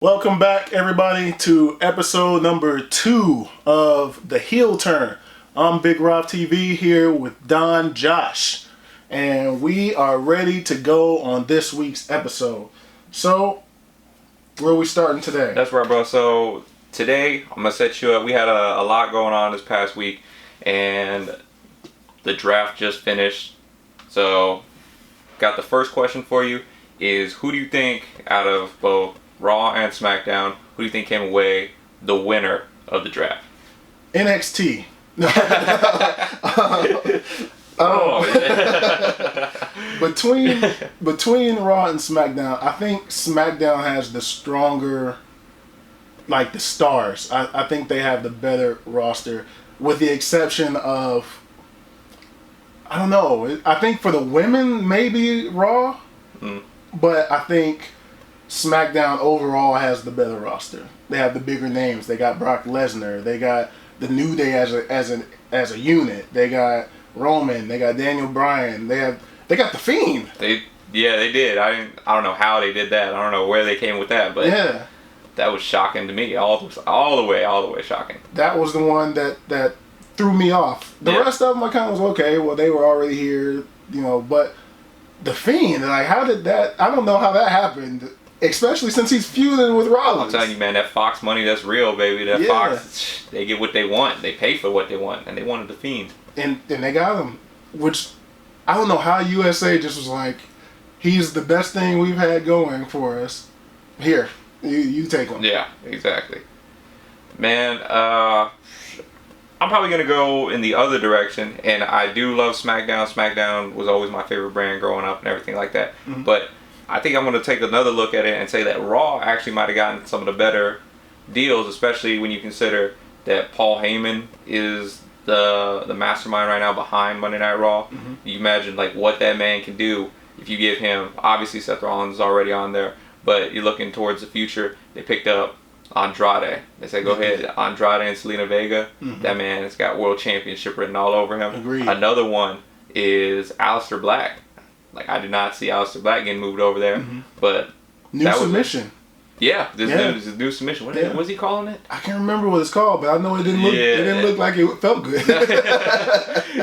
Welcome back, everybody, to episode number 2 of The Heel Turn. I'm Big Rob TV here with Don Josh, and we are ready to go on this week's episode. So, where are we starting today? That's right, bro. So, today, I'm going to set you up. We had a lot going on this past week, and the draft just finished. So, got the first question for you is, who do you think out of both Raw and Smackdown, who do you think came away the winner of the draft? NXT. Between Raw and SmackDown, I think SmackDown has the stronger, like, the stars. I think they have the better roster, with the exception of, I don't know, I think for the women, maybe Raw, but I think SmackDown overall has the better roster. They have the bigger names. They got Brock Lesnar. They got the New Day as a unit. They got Roman. They got Daniel Bryan. They got the Fiend. They did. I don't know how they did that. I don't know where they came with that, but yeah, that was shocking to me. All the way shocking. That was the one that threw me off. The rest of them I kind of was okay. Well, they were already here, but the Fiend, like, how did that? I don't know how that happened. Especially since he's feuding with Rollins. I'm telling you, man, that Fox money, that's real, baby. That Fox, they get what they want. They pay for what they want, and they wanted the Fiend. And they got him, which I don't know how USA just was like, he's the best thing we've had going for us. Here, you take him. Yeah, exactly. Man, I'm probably going to go in the other direction, and I do love SmackDown. SmackDown was always my favorite brand growing up and everything like that. Mm-hmm. But I think I'm going to take another look at it and say that Raw actually might have gotten some of the better deals, especially when you consider that Paul Heyman is the mastermind right now behind Monday Night Raw. Mm-hmm. You imagine like what that man can do if you give him, obviously Seth Rollins is already on there, but you're looking towards the future. They picked up Andrade. They said, go ahead, Andrade and Selena Vega. Mm-hmm. That man has got world championship written all over him. Agreed. Another one is Aleister Black. Like, I did not see Aleister Black getting moved over there, but new submission. This new submission. What was he calling it? I can't remember what it's called, but I know it didn't look. It didn't look like it felt good.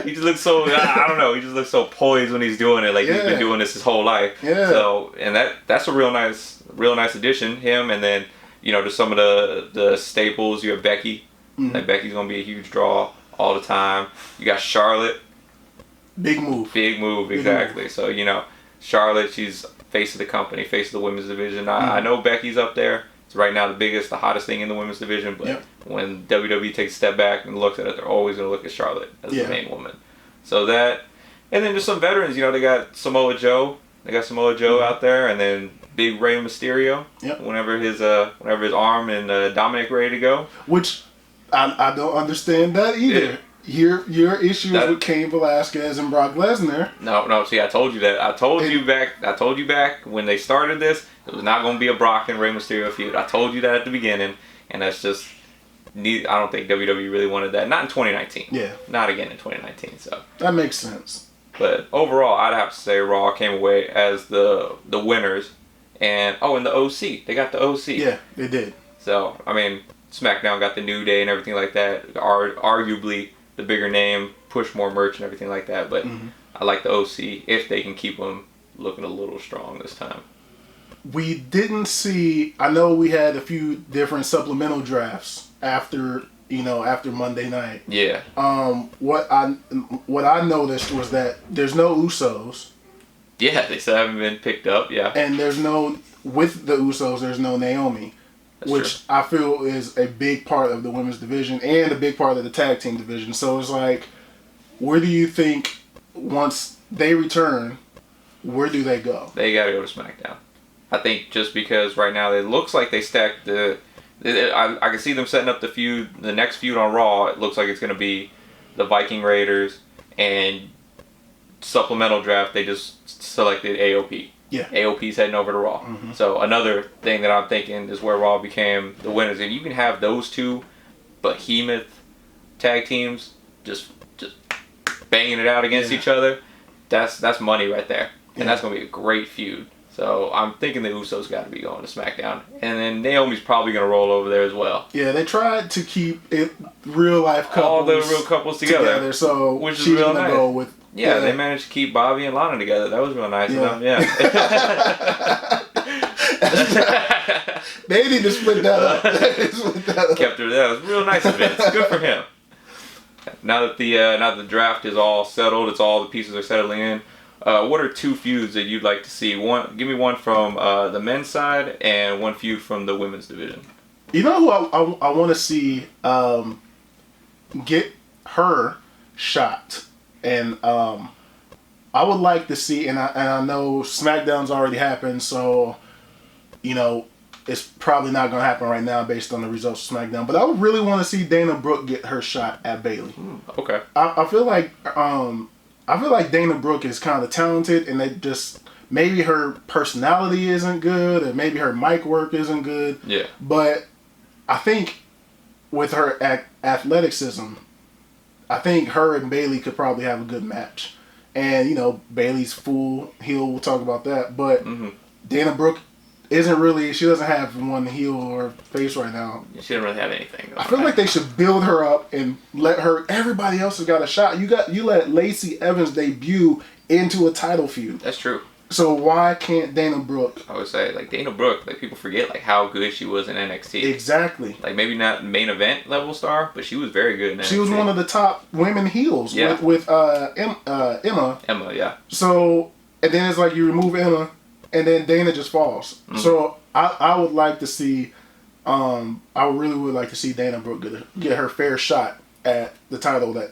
He just looks so. I don't know. He just looks so poised when he's doing it. Like he's been doing this his whole life. Yeah. So and that's a real nice addition. Him and then just some of the staples. You have Becky. Like Becky's gonna be a huge draw all the time. You got Charlotte. Big move, exactly. Move. So, Charlotte, she's face of the company, face of the women's division. I know Becky's up there. It's right now the hottest thing in the women's division. But when WWE takes a step back and looks at it, they're always going to look at Charlotte as the main woman. So that, and then just some veterans. They got Samoa Joe. Out there, and then Big Rey Mysterio. Yep. Whenever his arm and Dominic ready to go. Which I don't understand that either. Yeah. Your issues with Cain Velasquez and Brock Lesnar. No. See, I told you that. I told you back when they started this. It was not going to be a Brock and Rey Mysterio feud. I told you that at the beginning, and that's just. I don't think WWE really wanted that. Not in 2019. Yeah. Not again in 2019. So that makes sense. But overall, I'd have to say Raw came away as the winners, and the OC. They got the OC. Yeah, they did. So I mean, SmackDown got the New Day and everything like that. Arguably the bigger name, push more merch and everything like that. But I like the OC if they can keep them looking a little strong this time. We didn't see. I know we had a few different supplemental drafts after Monday night. Yeah. What I noticed was that there's no Usos. Yeah, they still haven't been picked up. Yeah. And there's no with the Usos. There's no Naomi. That's which true. I feel is a big part of the women's division and a big part of the tag team division. So it's like, where do you think once they return, where do they go? They got to go to SmackDown. I think just because right now it looks like they stacked I can see them setting up the next feud on Raw. It looks like it's going to be the Viking Raiders, and supplemental draft they just selected AOP. Yeah. AOP's heading over to Raw. Mm-hmm. So another thing that I'm thinking is where Raw became the winners. And you can have those two behemoth tag teams just banging it out against each other. That's money right there. And that's going to be a great feud. So I'm thinking the Usos got to be going to SmackDown. And then Naomi's probably going to roll over there as well. Yeah, they tried to keep it real life couples. All the real couples together. So which is she's real going to nice. go with... Yeah, they managed to keep Bobby and Lana together. That was real nice of them. Yeah. They need to split that up. Kept her there. It was real nice of Vince. Good for him. Now that the draft is all settled, all the pieces are settling in. What are 2 feuds that you'd like to see? Give me one from the men's side and one feud from the women's division. You know who I want to see get her shot, and I would like to see, and I know SmackDown's already happened, so you know it's probably not going to happen right now based on the results of SmackDown. But I would really want to see Dana Brooke get her shot at Bayley. Okay. I feel like Dana Brooke is kind of talented, and they just maybe her personality isn't good, or maybe her mic work isn't good. Yeah. But I think with her athleticism, I think her and Bayley could probably have a good match. And, you know, Bayley's full heel, we'll talk about that. But Dana Brooke she doesn't have one heel or face right now. She doesn't really have anything. I feel like they should build her up and let her, everybody else has got a shot. You let Lacey Evans debut into a title feud. That's true. So why can't Dana Brooke? I would say, like, Dana Brooke, like, people forget, like, how good she was in NXT. Exactly. Like, maybe not main event level star, but she was very good in NXT. She was one of the top women heels with Emma. Emma, yeah. So, and then it's like you remove Emma, and then Dana just falls. So I would like to see, I really would like to see Dana Brooke get her fair shot at the title that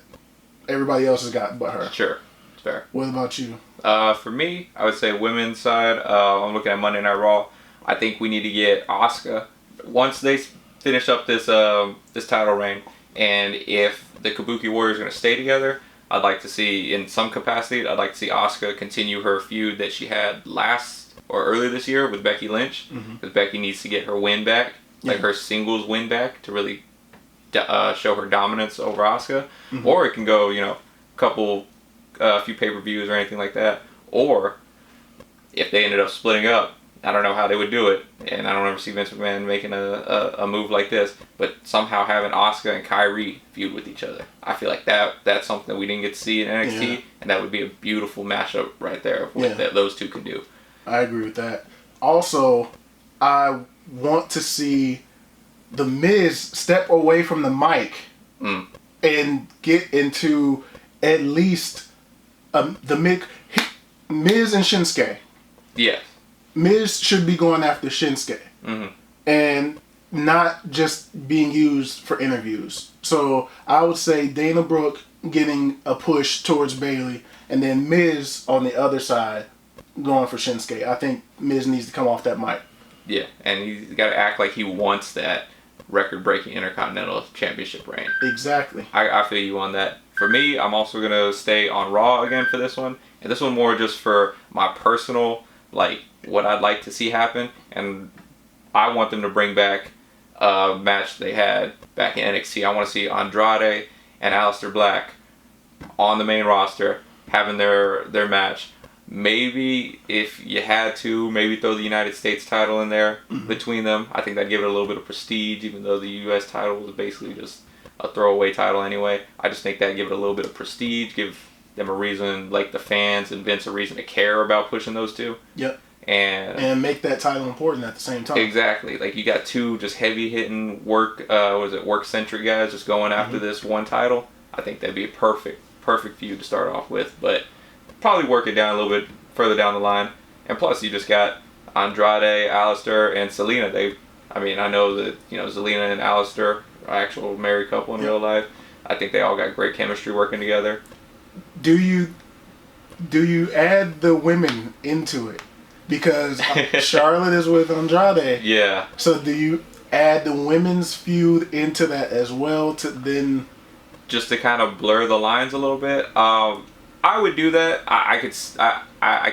everybody else has got but her. Sure. It's fair. What about you? For me, I would say women's side. I'm looking at Monday Night Raw. I think we need to get Asuka once they finish up this title reign, and if the Kabuki Warriors are going to stay together, I'd like to see, in some capacity, I'd like to see Asuka continue her feud that she had earlier this year with Becky Lynch, because Becky needs to get her win back, like her singles win back, to really show her dominance over Asuka. Or it can go, a few pay-per-views or anything like that. Or if they ended up splitting up, I don't know how they would do it, and I don't ever see Vince McMahon making a move like this, but somehow having Asuka and Kyrie feud with each other. I feel like that's something that we didn't get to see in NXT, and that would be a beautiful matchup right there that those two can do. I agree with that. Also, I want to see The Miz step away from the mic and get into at least the Miz and Shinsuke. Yes. Miz should be going after Shinsuke and not just being used for interviews. So I would say Dana Brooke getting a push towards Bayley, and then Miz on the other side going for Shinsuke. I think Miz needs to come off that mic. Yeah, and he's got to act like he wants that record-breaking Intercontinental Championship reign. Exactly. I feel you on that. For me, I'm also going to stay on Raw again for this one. And this one more just for my personal, what I'd like to see happen. And I want them to bring back a match they had back in NXT. I want to see Andrade and Aleister Black on the main roster having their match. Maybe if you had to, maybe throw the United States title in there between them. I think that'd give it a little bit of prestige, even though the U.S. title was basically just a throwaway title anyway. I just think that'd give it a little bit of prestige, give them a reason, like the fans and Vince, a reason to care about pushing those two. Yep. And make that title important at the same time. Exactly. Like, you got two just heavy-hitting work-centric guys just going after this one title. I think that'd be a perfect feud to start off with, but probably work it down a little bit further down the line. And plus, you just got Andrade, Aleister, and Selena. I know that, Zelina and Aleister are actual married couple in real life. I think they all got great chemistry working together. Do you add the women into it? Because Charlotte is with Andrade. Yeah. So do you add the women's feud into that as well to then... Just to kind of blur the lines a little bit? I would do that. I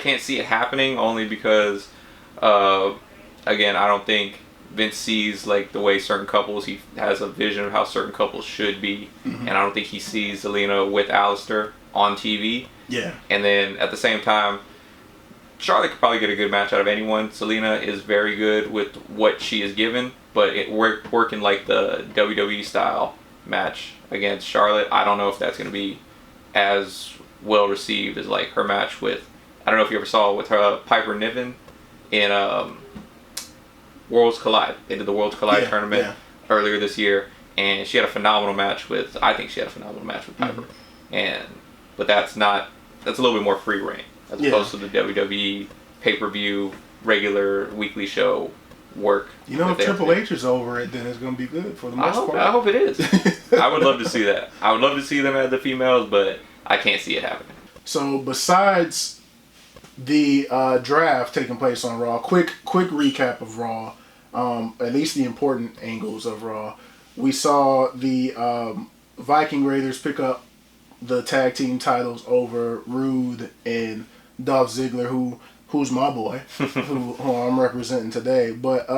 can't see it happening only because, again, I don't think Vince sees the way certain couples. He has a vision of how certain couples should be, and I don't think he sees Zelina with Aleister on TV. Yeah. And then at the same time, Charlotte could probably get a good match out of anyone. Selena is very good with what she is given, but working like the WWE style match against Charlotte, I don't know if that's going to be as well received as like her match with, I don't know if you ever saw with her Piper Niven in Worlds Collide. They did the Worlds Collide tournament earlier this year, and she had a phenomenal match with, I think she had a phenomenal match with Piper. But that's a little bit more free reign as opposed to the WWE pay-per-view regular weekly show work. You know, if Triple H is over it, then it's going to be good for the most part. I hope it is. I would love to see that. I would love to see them as the females, but I can't see it happening. So besides the draft taking place on Raw, quick recap of Raw, at least the important angles of Raw. We saw the Viking Raiders pick up the tag team titles over Rude and Dolph Ziggler, who's my boy, who I'm representing today. But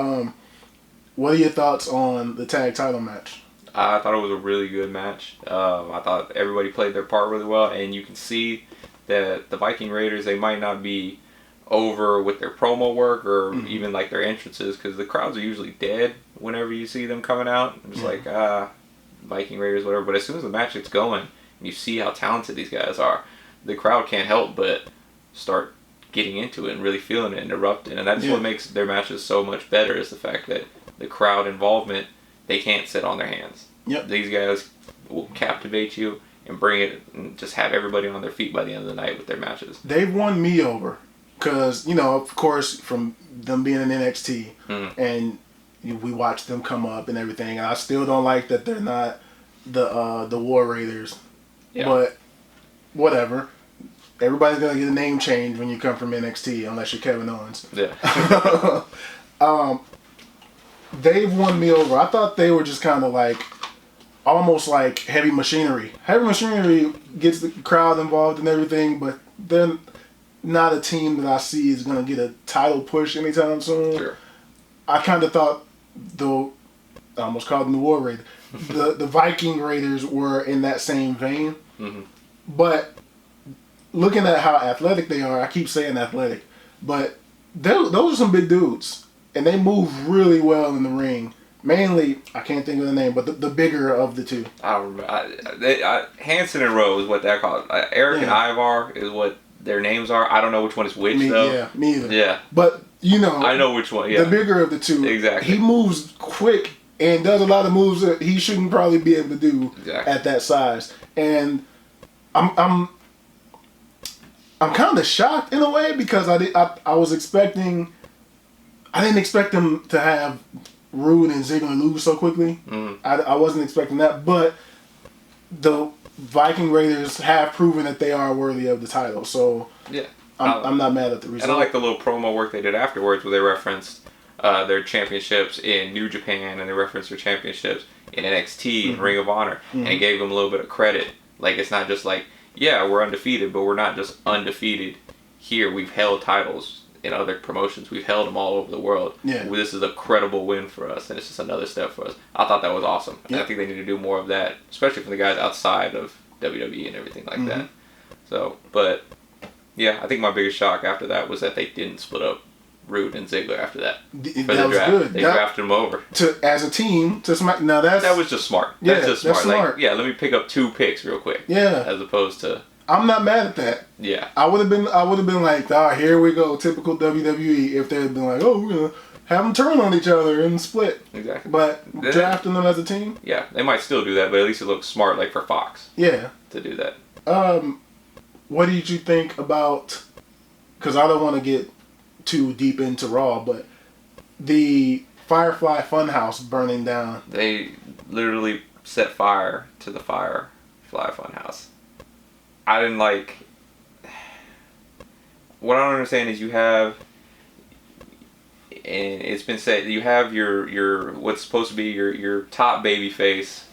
what are your thoughts on the tag title match? I thought it was a really good match. I thought everybody played their part really well, and you can see that the Viking Raiders, they might not be over with their promo work or even like their entrances, because the crowds are usually dead whenever you see them coming out. It's like, Viking Raiders, whatever. But as soon as the match gets going, and you see how talented these guys are, the crowd can't help but start getting into it and really feeling it and erupting. And that's what makes their matches so much better, is the fact that the crowd involvement, they can't sit on their hands. These guys will captivate you and bring it and just have everybody on their feet by the end of the night with their matches. They've won me over because, you know, of course, from them being in NXT and we watch them come up and everything. And I still don't like that they're not the War Raiders. But whatever. Everybody's going to get a name change when you come from NXT unless you're Kevin Owens. They've won me over. I thought they were just kind of like almost like Heavy Machinery. Heavy Machinery gets the crowd involved and everything, but they're not a team that I see is going to get a title push anytime soon. I kind of thought, though, I almost called them the War Raiders. the Viking Raiders were in that same vein. But looking at how athletic they are, I keep saying athletic, but those are some big dudes. And they move really well in the ring. Mainly, I can't think of the name, but the bigger of the two. I don't remember. Hanson and Rowe is what they're called. Eric and Ivar is what their names are. I don't know which one is which, though. Yeah, me either. But, you know. I know which one, the bigger of the two. Exactly. He moves quick and does a lot of moves that he shouldn't probably be able to do at that size. And I'm kind of shocked in a way because I was expecting... I didn't expect them to have Rude and Ziggler lose so quickly. I wasn't expecting that, but the Viking Raiders have proven that they are worthy of the title. So I'm not mad at the result. And I like the little promo work they did afterwards, where they referenced their championships in New Japan and they referenced their championships in NXT and Ring of Honor, and it gave them a little bit of credit. Like, it's not just like, we're undefeated, but we're not just undefeated here. We've held titles in other promotions. We've held them all over the world. This is a credible win for us, and it's just another step for us. I thought that was awesome. And I think they need to do more of that, especially for the guys outside of WWE and everything like that. So, but I think my biggest shock after that was that they didn't split up Rude and Ziggler after that. That was good. They drafted them over as a team to smack. Now that was just smart. That's just smart. Like, let me pick up 2 picks real quick. As opposed to. I'm not mad at that. I would have been like, here we go, typical WWE. If they had been like, we're gonna have them turn on each other and split. Exactly. But drafting them as a team. They might still do that, but at least it looks smart, like for Fox. To do that. What did you think about? Because I don't want to get too deep into Raw, but the Firefly Fun House burning down. They literally set fire to the Firefly Fun House. I didn't like. What I don't understand is you have, and it's been said, you have your what's supposed to be your top baby face,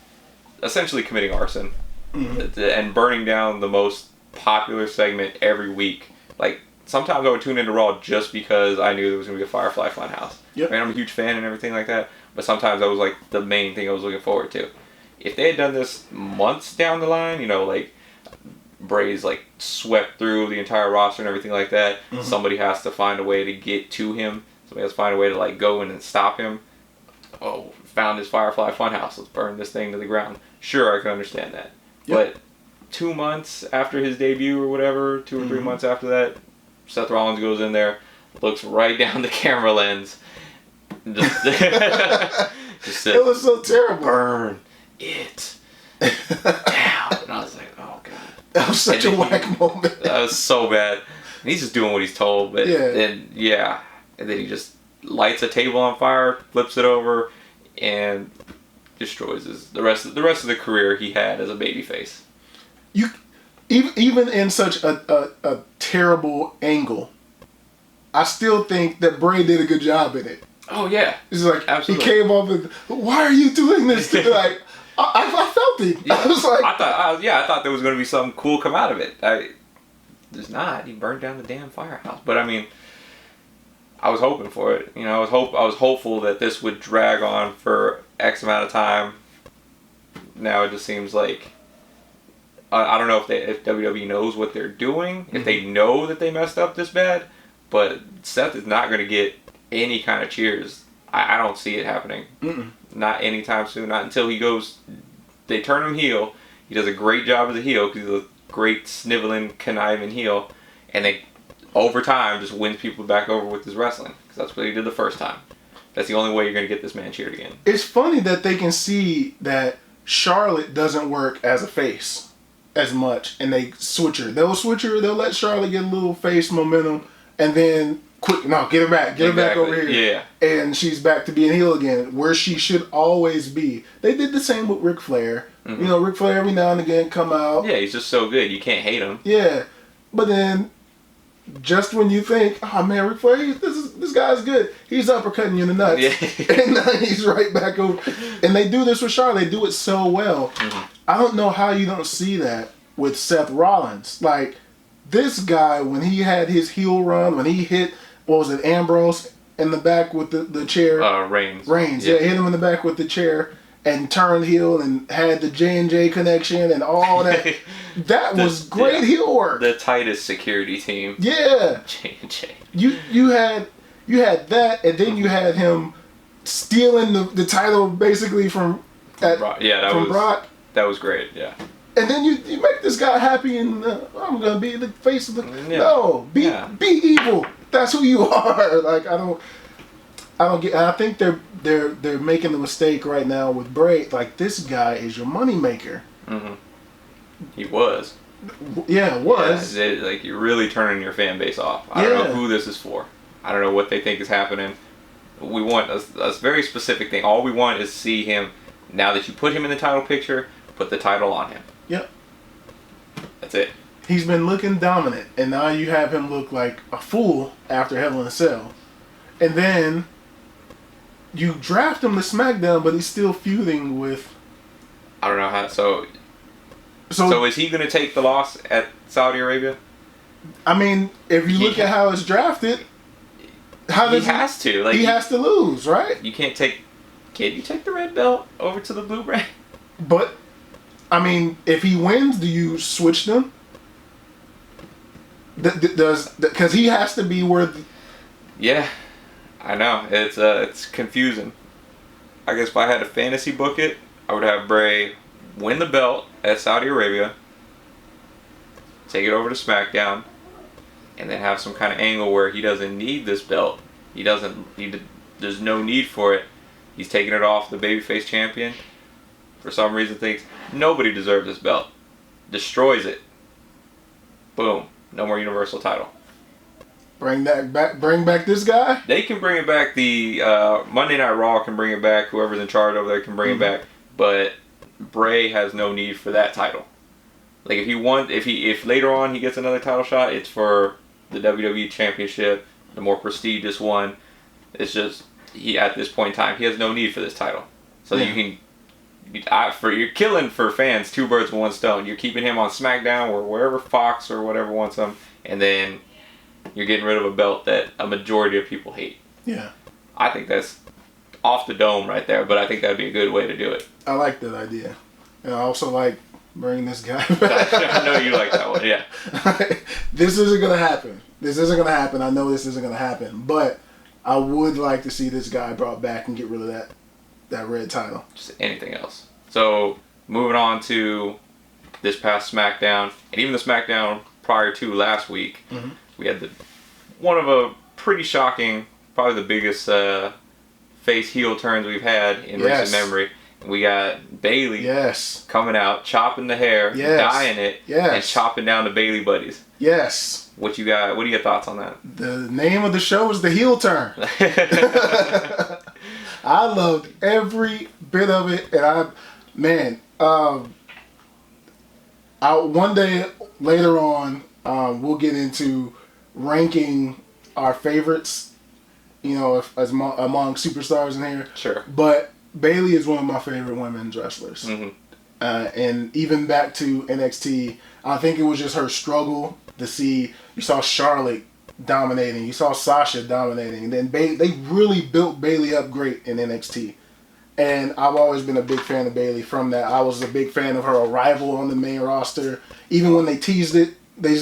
essentially committing arson, and burning down the most popular segment every week. Like, sometimes I would tune into Raw just because I knew there was gonna be a Firefly Fun House. I mean, I'm a huge fan and everything like that, but sometimes that was like the main thing I was looking forward to. If they had done this months down the line, Bray's like swept through the entire roster and everything like that. Mm-hmm. Somebody has to find a way to get to him. Somebody has to find a way to like go in and stop him. Oh, found his Firefly Fun House. Let's burn this thing to the ground. Sure, I can understand that. Yep. But 2 months after his debut or whatever, 2 or 3 months after that, Seth Rollins goes in there, looks right down the camera lens. Just said, it was so terrible. Burn it down. And I was like, oh god. That was such a whack moment. That was so bad. And he's just doing what he's told, but and then he just lights a table on fire, flips it over, and destroys the rest of the career he had as a babyface. You even in such a terrible angle, I still think that Bray did a good job in it. Oh yeah, it's like absolutely. He came up and, why are you doing this? Like I felt it. Yeah. I was like, I thought there was going to be something cool come out of it. There's not. He burned down the damn firehouse. But I mean, I was hoping for it. You know, I was hopeful that this would drag on for X amount of time. Now it just seems like I don't know if WWE knows what they're doing, if they know that they messed up this bad, but Seth is not going to get any kind of cheers. I don't see it happening. Not anytime soon. Not until they turn him heel. He does a great job as a heel because he's a great sniveling, conniving heel, and they over time just wins people back over with his wrestling because that's what he did the first time. That's the only way you're going to get this man cheered again. It's funny that they can see that Charlotte doesn't work as a face as much, and they switch her. They'll switch her. They'll let Charlotte get a little face momentum, and then get her back. Get her back over here. Yeah. And she's back to being heel again, where she should always be. They did the same with Ric Flair. You know, Ric Flair every now and again come out. Yeah, he's just so good. You can't hate him. Yeah. But then, just when you think, oh man, Ric Flair, this guy's good, he's uppercutting you in the nuts. Yeah. And then he's right back over. And they do this with Charlotte. They do it so well. I don't know how you don't see that with Seth Rollins. Like, this guy, when he had his heel run, when he hit, what was it, Ambrose in the back with the chair? Reigns. Yeah, hit him in the back with the chair and turned heel and had the J&J connection and all that. That was great heel work. The tightest security team. Yeah. J&J. You had that, and then you had him stealing the title basically from Brock. That was great, yeah. And then you make this guy happy, and I'm gonna be the face of the. Yeah. No, be evil. That's who you are. Like I don't get. I think they're making the mistake right now with Bray. Like, this guy is your moneymaker. He was. Yeah, it was. Yeah, like, you're really turning your fan base off. I don't know who this is for. I don't know what they think is happening. We want a very specific thing. All we want is to see him. Now that you put him in the title picture, put the title on him. Yep. That's it. He's been looking dominant, and now you have him look like a fool after Hell in a Cell. And then you draft him to SmackDown, but he's still feuding with... I don't know how... So is he going to take the loss at Saudi Arabia? I mean, if you look at how it's drafted... He has to. Like, he has to lose, right? You can't take... Can you take the red belt over to the blue brand? But, I mean, if he wins, do you switch them? Because he has to be where... Yeah, I know. It's confusing. I guess if I had to fantasy book it, I would have Bray win the belt at Saudi Arabia, take it over to SmackDown, and then have some kind of angle where he doesn't need this belt. There's no need for it. He's taking it off the babyface champion. For some reason thinks nobody deserves this belt. Destroys it. Boom. No more Universal title. Bring back this guy? They can bring it back. The Monday Night Raw can bring it back. Whoever's in charge over there can bring it back. But Bray has no need for that title. Like, if later on he gets another title shot, it's for the WWE Championship, the more prestigious one. It's just at this point in time, he has no need for this title. So you can, you're killing for fans 2 birds with 1 stone. You're keeping him on SmackDown or wherever Fox or whatever wants him, and then you're getting rid of a belt that a majority of people hate. Yeah. I think that's off the dome right there, but I think that'd be a good way to do it. I like that idea. And I also like bring this guy back. I know you like that one, yeah. This isn't going to happen. I know this isn't going to happen. But I would like to see this guy brought back and get rid of that red title. Just anything else. So, moving on to this past SmackDown, and even the SmackDown prior to last week, we had one of a pretty shocking, probably the biggest face heel turns we've had in recent memory. We got Bayley coming out, chopping the hair, dyeing it, and chopping down the Bayley buddies. Yes. What you got? What are your thoughts on that? The name of the show is The Heel Turn. I loved every bit of it, and one day later on, we'll get into ranking our favorites, among superstars in here. Sure. But Bayley is one of my favorite women's wrestlers. And even back to NXT, I think it was just her struggle to see. You saw Charlotte dominating. You saw Sasha dominating. And then they really built Bayley up great in NXT. And I've always been a big fan of Bayley from that. I was a big fan of her arrival on the main roster. Even when they teased it, they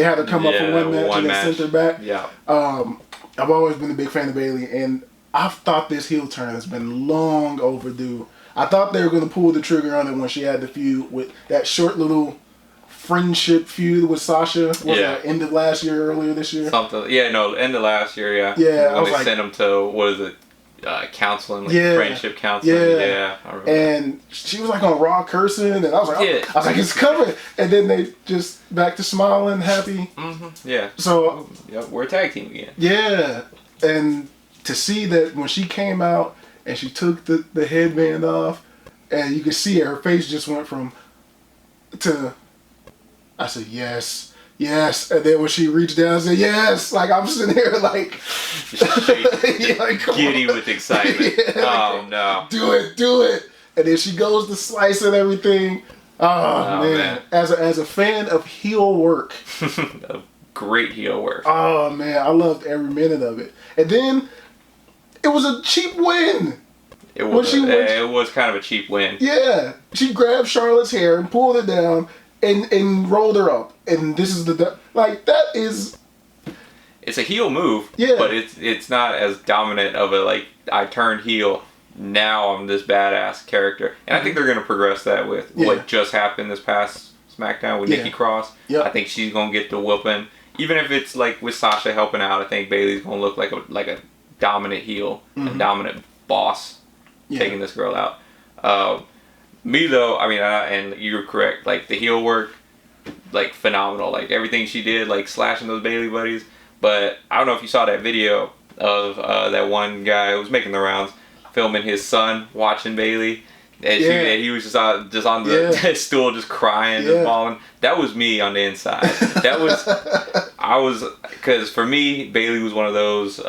had to come up for one match and they sent her back. Yeah. I've always been a big fan of Bayley, and I've thought this heel turn has been long overdue. I thought they were going to pull the trigger on it when she had the feud with that short little friendship feud with Sasha. Was it end of last year, earlier this year? Something. Yeah, no, end of last year, yeah. Yeah. When they sent him to, what is it? Counseling, friendship counseling. Yeah. I remember and she was like on Raw cursing, and I was like, it's coming. And then they just back to smiling, happy. Yeah. So we're a tag team again. Yeah, and to see that when she came out and she took the headband off, and you could see her face just went from to. I said yes. Yes, and then when she reached down and said yes, like I'm sitting here like giddy with excitement. No. Do it. And then she goes to slice and everything. Oh man. As a fan of heel work. Great heel work. Oh man, I loved every minute of it. And then it was a cheap win. It was kind of a cheap win. Yeah. She grabbed Charlotte's hair and pulled it down. And rolled her up, and this is that is. It's a heel move, yeah, but it's not as dominant of a I turned heel, now I'm this badass character, and I think they're gonna progress that with what just happened this past SmackDown with Nikki Cross. Yep. I think she's gonna get the whooping, even if it's with Sasha helping out. I think Bayley's gonna look like a dominant heel, a dominant boss, taking this girl out. Me though, I mean, and you're correct. The heel work, phenomenal. Everything she did, slashing those Bayley buddies. But I don't know if you saw that video of that one guy who was making the rounds, filming his son watching Bayley, and he was just on the stool, just crying, just bawling. That was me on the inside. Because for me, Bayley was one of those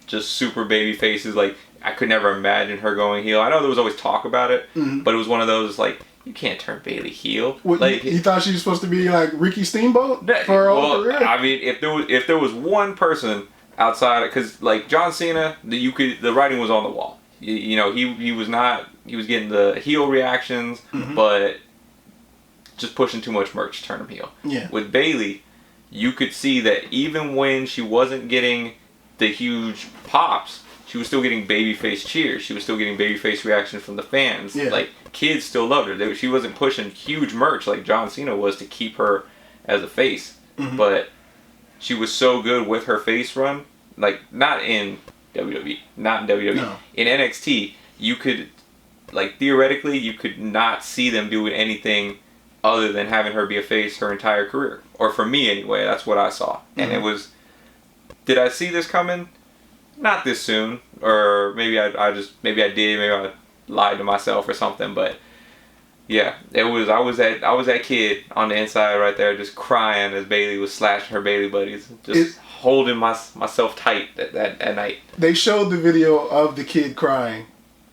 just super baby faces. I could never imagine her going heel. I know there was always talk about it, but it was one of those you can't turn Bayley heel. You thought she was supposed to be like Ricky Steamboat for her whole career? I mean, if there was one person outside, because John Cena, the writing was on the wall. He was getting the heel reactions, but just pushing too much merch to turn him heel. Yeah. With Bayley, you could see that even when she wasn't getting the huge pops, she was still getting babyface cheers. She was still getting babyface reactions from the fans. Yeah. Kids still loved her. She wasn't pushing huge merch like John Cena was to keep her as a face. But she was so good with her face run. Not in WWE. No. In NXT, you could, theoretically, you could not see them doing anything other than having her be a face her entire career. Or for me, anyway, that's what I saw. And it was, did I see this coming? Not this soon, or maybe I did, maybe I lied to myself or something, but yeah, I was that kid on the inside right there just crying as Bayley was slashing her Bayley buddies, just holding myself tight at night. They showed the video of the kid crying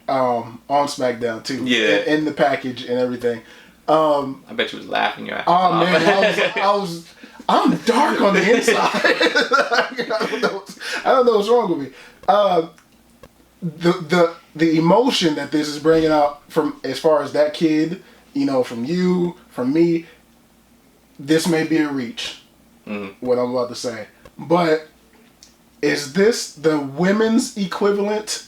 on SmackDown too, in the package and everything. I bet you was laughing your ass off. Oh man, I'm dark on the inside. I don't know what's wrong with me. The emotion that this is bringing out from as far as that kid from you, from me, this may be a reach. What I'm about to say, but is this the women's equivalent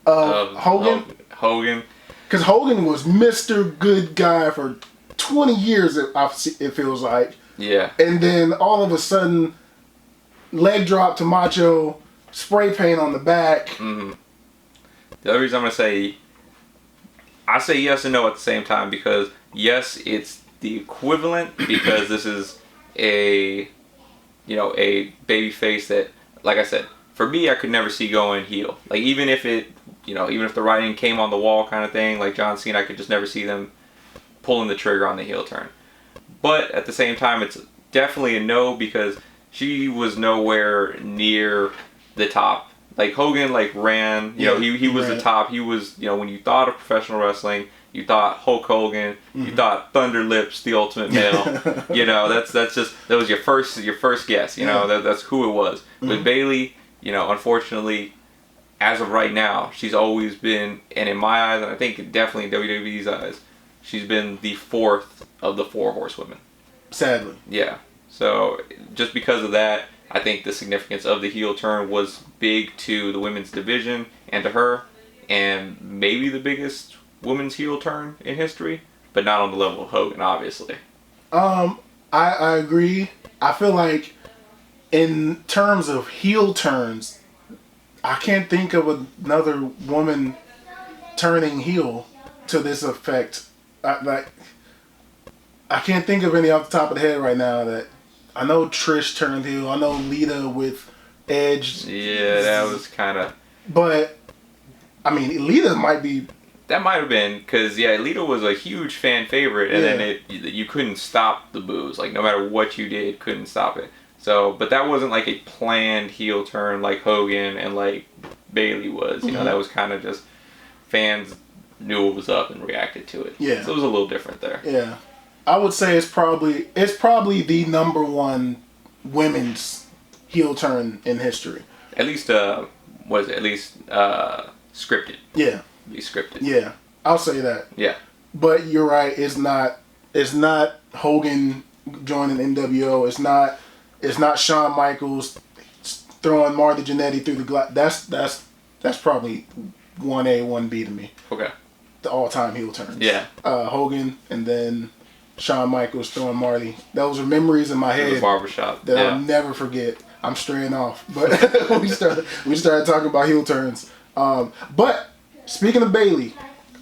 of Hogan? Hogan. Because Hogan was Mr. Good Guy for 20 years, it feels like. Yeah. And then all of a sudden, leg drop to Macho, spray paint on the back. The other reason I'm going to say, I say yes and no at the same time, because yes, it's the equivalent, because this is a baby face that, like I said, for me, I could never see going heel. Like, even if it, even if the writing came on the wall kind of thing, like John Cena, I could just never see them pulling the trigger on the heel turn. But at the same time, it's definitely a no, because she was nowhere near the top. Like, Hogan, ran, he was the top. He was, when you thought of professional wrestling, you thought Hulk Hogan, you thought Thunder Lips, the Ultimate Male. That was your first guess. That's who it was. With Bayley, unfortunately, as of right now, she's always been, and in my eyes, and I think definitely in WWE's eyes, she's been the fourth of the four horsewomen. Sadly. Yeah. So just because of that, I think the significance of the heel turn was big to the women's division and to her, and maybe the biggest women's heel turn in history, but not on the level of Hogan, obviously. I agree. I feel like in terms of heel turns, I can't think of another woman turning heel to this effect. I can't think of any off the top of the head right now. That I know Trish turned heel. I know Lita with Edge. Yeah, that was kind of. But I mean, Lita might be. That might have been because Lita was a huge fan favorite, and then you couldn't stop the boos. Like, no matter what you did, couldn't stop it. So, but that wasn't like a planned heel turn like Hogan and like Bayley was. That was kind of just fans knew what was up and reacted to it. Yeah. So it was a little different there. Yeah. I would say it's probably the number one women's heel turn in history. At least scripted. Yeah. Be scripted. Yeah. I'll say that. Yeah. But you're right, it's not Hogan joining NWO. It's not Shawn Michaels throwing Marty Jannetty through the glass. That's probably 1A, 1B to me. Okay. The all-time heel turns. Yeah. Hogan and then Shawn Michaels throwing Marty. Those are memories in my head. The barbershop. That I'll never forget. I'm straying off, but we started talking about heel turns. But speaking of Bayley,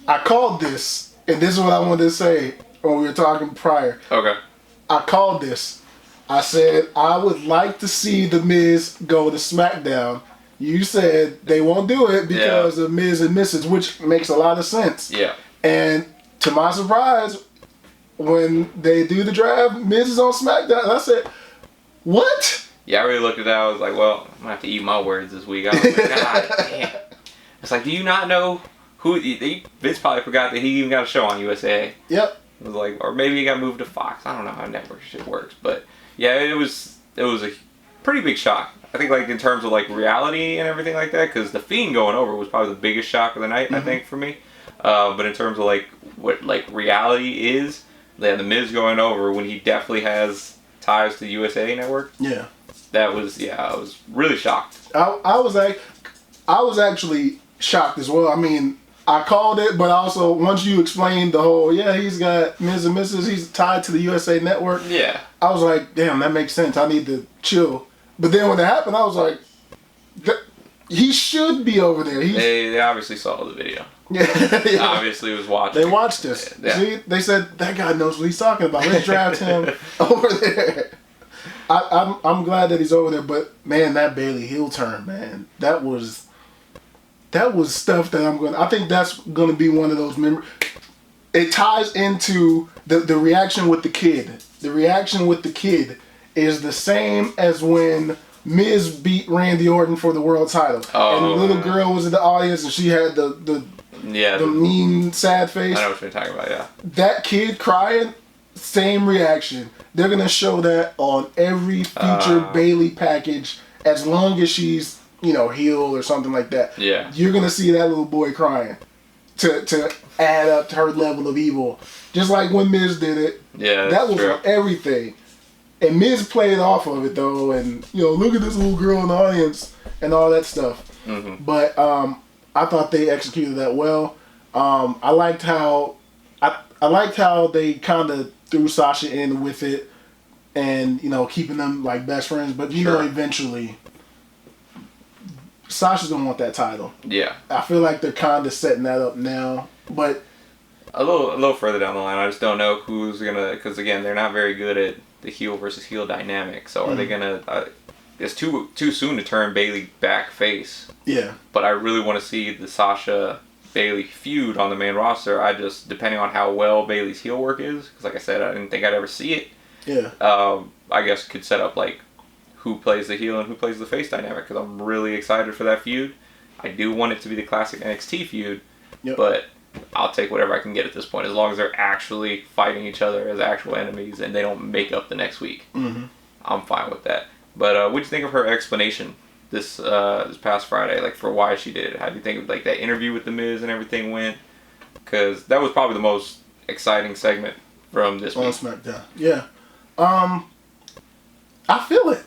I called this, and this is what I wanted to say when we were talking prior. Okay. I called this. I said I would like to see The Miz go to SmackDown. You said they won't do it because of Miz and Mrs., which makes a lot of sense. Yeah. And to my surprise, when they do the draft, Miz is on SmackDown. And I said, what? Yeah, I really looked at that. I was like, well, I'm going to have to eat my words this week. I was like, God damn. It's like, do you not know who... Vince probably forgot that he even got a show on USA. Yep. It was like, or maybe he got moved to Fox. I don't know how network shit works. But, yeah, it was a pretty big shock. I think, like, in terms of, like, reality and everything like that, because The Fiend going over was probably the biggest shock of the night, I think, for me. But in terms of, like, what, like, reality is, The Miz going over when he definitely has ties to the USA Network. Yeah. That was, I was really shocked. I was actually shocked as well. I mean, I called it, but also once you explained the whole, he's got Miz and Mrs., he's tied to the USA Network. Yeah. I was like, damn, that makes sense. I need to chill. But then when it happened, I was like, he should be over there. They obviously saw the video. Yeah. Obviously was watching. They watched this. Yeah. See, they said, that guy knows what he's talking about. Let's draft him over there. I'm glad that he's over there, but man, that Bayley heel turn, man, that was stuff that I think that's gonna be one of those memories. It ties into the reaction with the kid. The reaction with the kid is the same as when Miz beat Randy Orton for the world title, and the little girl was in the audience, and she had the mean sad face. I know what you're talking about. Yeah. That kid crying. Same reaction. They're gonna show that on every future Bayley package, as long as she's heel or something like that. Yeah. You're gonna see that little boy crying. to add up to her level of evil. Just like when Miz did it. Yeah, that was true. everything. And Miz played off of it though, and look at this little girl in the audience and all that stuff. Mm-hmm. But I thought they executed that well. I liked how they kind of threw Sasha in with it, and keeping them like best friends. But eventually, Sasha's gonna want that title. Yeah, I feel like they're kind of setting that up now, but a little further down the line, I just don't know who's gonna. Because again, they're not very good at the heel versus heel dynamic. So are they gonna? It's too soon to turn Bayley back face. Yeah. But I really want to see the Sasha Bayley feud on the main roster. I just, depending on how well Bayley's heel work is, because like I said, I didn't think I'd ever see it. Yeah. I guess could set up like who plays the heel and who plays the face dynamic, because I'm really excited for that feud. I do want it to be the classic NXT feud, but I'll take whatever I can get at this point, as long as they're actually fighting each other as actual enemies and they don't make up the next week. Mm-hmm. I'm fine with that. But what'd you think of her explanation this past Friday, like for why she did it? How do you think like that interview with the Miz and everything went? Because that was probably the most exciting segment from this week. On SmackDown, yeah. I feel it.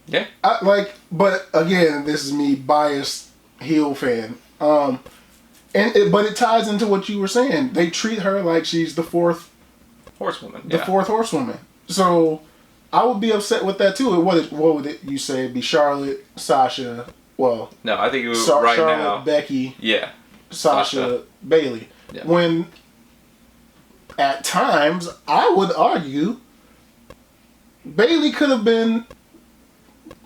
Yeah. But again, this is me, biased heel fan. But it ties into what you were saying. They treat her like she's the fourth horsewoman. The fourth horsewoman. So I would be upset with that too. What would you say? It'd be Charlotte, Sasha. Well, no, I think it was right Charlotte, now. Becky. Yeah. Sasha. Bayley. Yeah. When at times I would argue Bayley could have been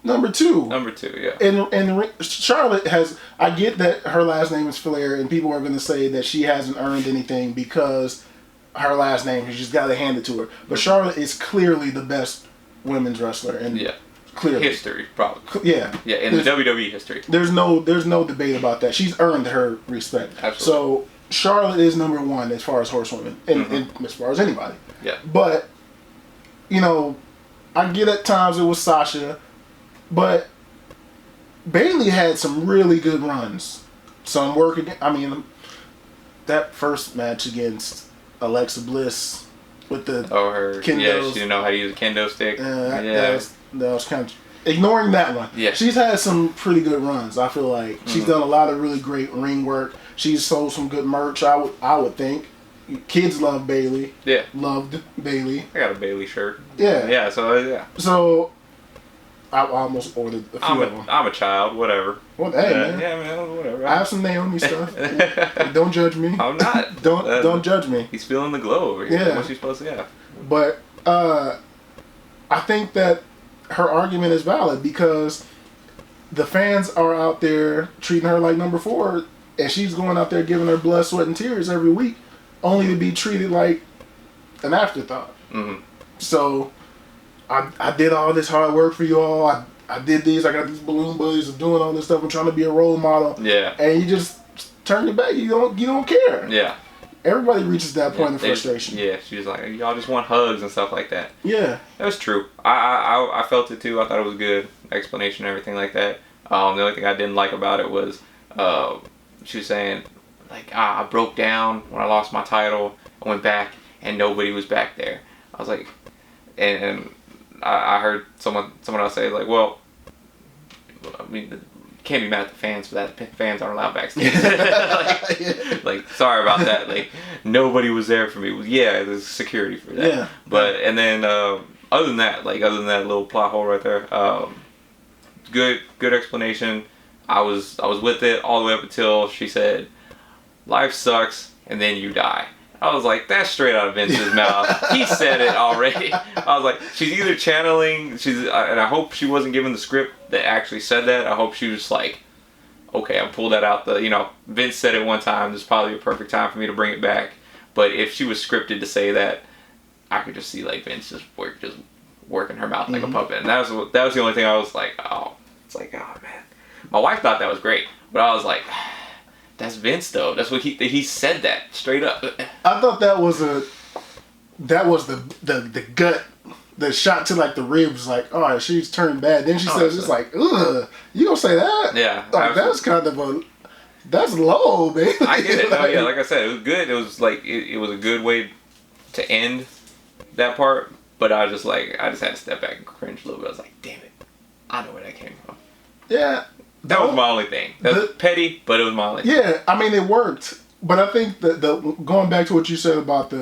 number two. Number two, yeah. And Charlotte has. I get that her last name is Flair, and people are going to say that she hasn't earned anything because her last name. You just got to hand it to her. But Charlotte is clearly the best women's wrestler, and clearly history probably. Yeah, in the WWE history. There's no debate about that. She's earned her respect. Absolutely. So Charlotte is number one as far as horsewomen, and as far as anybody. Yeah. But I get at times it was Sasha, but Bayley had some really good runs. Some work again. I mean, that first match against Alexa Bliss with the kendos. Yeah, she didn't know how to use a kendo stick. That was kind of ignoring that one. Yeah, she's had some pretty good runs. I feel like she's done a lot of really great ring work. She's sold some good merch. I would think. Kids love Bayley. Yeah, loved Bayley. I got a Bayley shirt. Yeah. So I almost ordered a few of them. I'm a child. Whatever. Well, hey man. Yeah, man. Whatever. I have some Naomi stuff. Don't judge me. I'm not. Don't judge me. He's feeling the glow over here. Yeah. What's he supposed to have? But I think that her argument is valid because the fans are out there treating her like number 4, and she's going out there giving her blood, sweat, and tears every week, only to be treated like an afterthought. Mm-hmm. So I did all this hard work for you all. I did these. I got these balloon buddies of doing all this stuff. I'm trying to be a role model. Yeah. And you just turn your back. You don't care. Yeah. Everybody reaches that point of frustration. Yeah, she was like, y'all just want hugs and stuff like that. Yeah. That was true. I felt it too. I thought it was a good explanation and everything like that. The only thing I didn't like about it was she was saying, like, I broke down when I lost my title. I went back and nobody was back there. I was like, and I heard someone else say, like, well, I mean, can't be mad at the fans for that. The fans aren't allowed backstage. like, sorry about that. Like, nobody was there for me. Yeah, there's security for that. Yeah. But and then other than that little plot hole right there, good explanation. I was with it all the way up until she said, "Life sucks, and then you die." I was like, that's straight out of Vince's mouth. He said it already. I was like, she's either channeling, and I hope she wasn't given the script that actually said that. I hope she was like, okay, I'll pull that out. Vince said it one time. This is probably a perfect time for me to bring it back. But if she was scripted to say that, I could just see like Vince just working her mouth like a puppet. And that was the only thing I was like, oh, it's like, oh man. My wife thought that was great, but I was like, that's Vince though. That's what he said that straight up. I thought that was the gut, the shot to like the ribs. Like, oh, she's turned bad. Then she says, "It's like, ugh, you gonna say that?" Yeah, like that's kind of That's low, man. I get it. No, yeah, like I said, it was good. It was like it was a good way to end that part. But I just had to step back and cringe a little bit. I was like, damn it, I know where that came from. Yeah, that was my only thing. That was petty, but it was my only thing. Yeah, I mean, it worked. But I think that going back to what you said about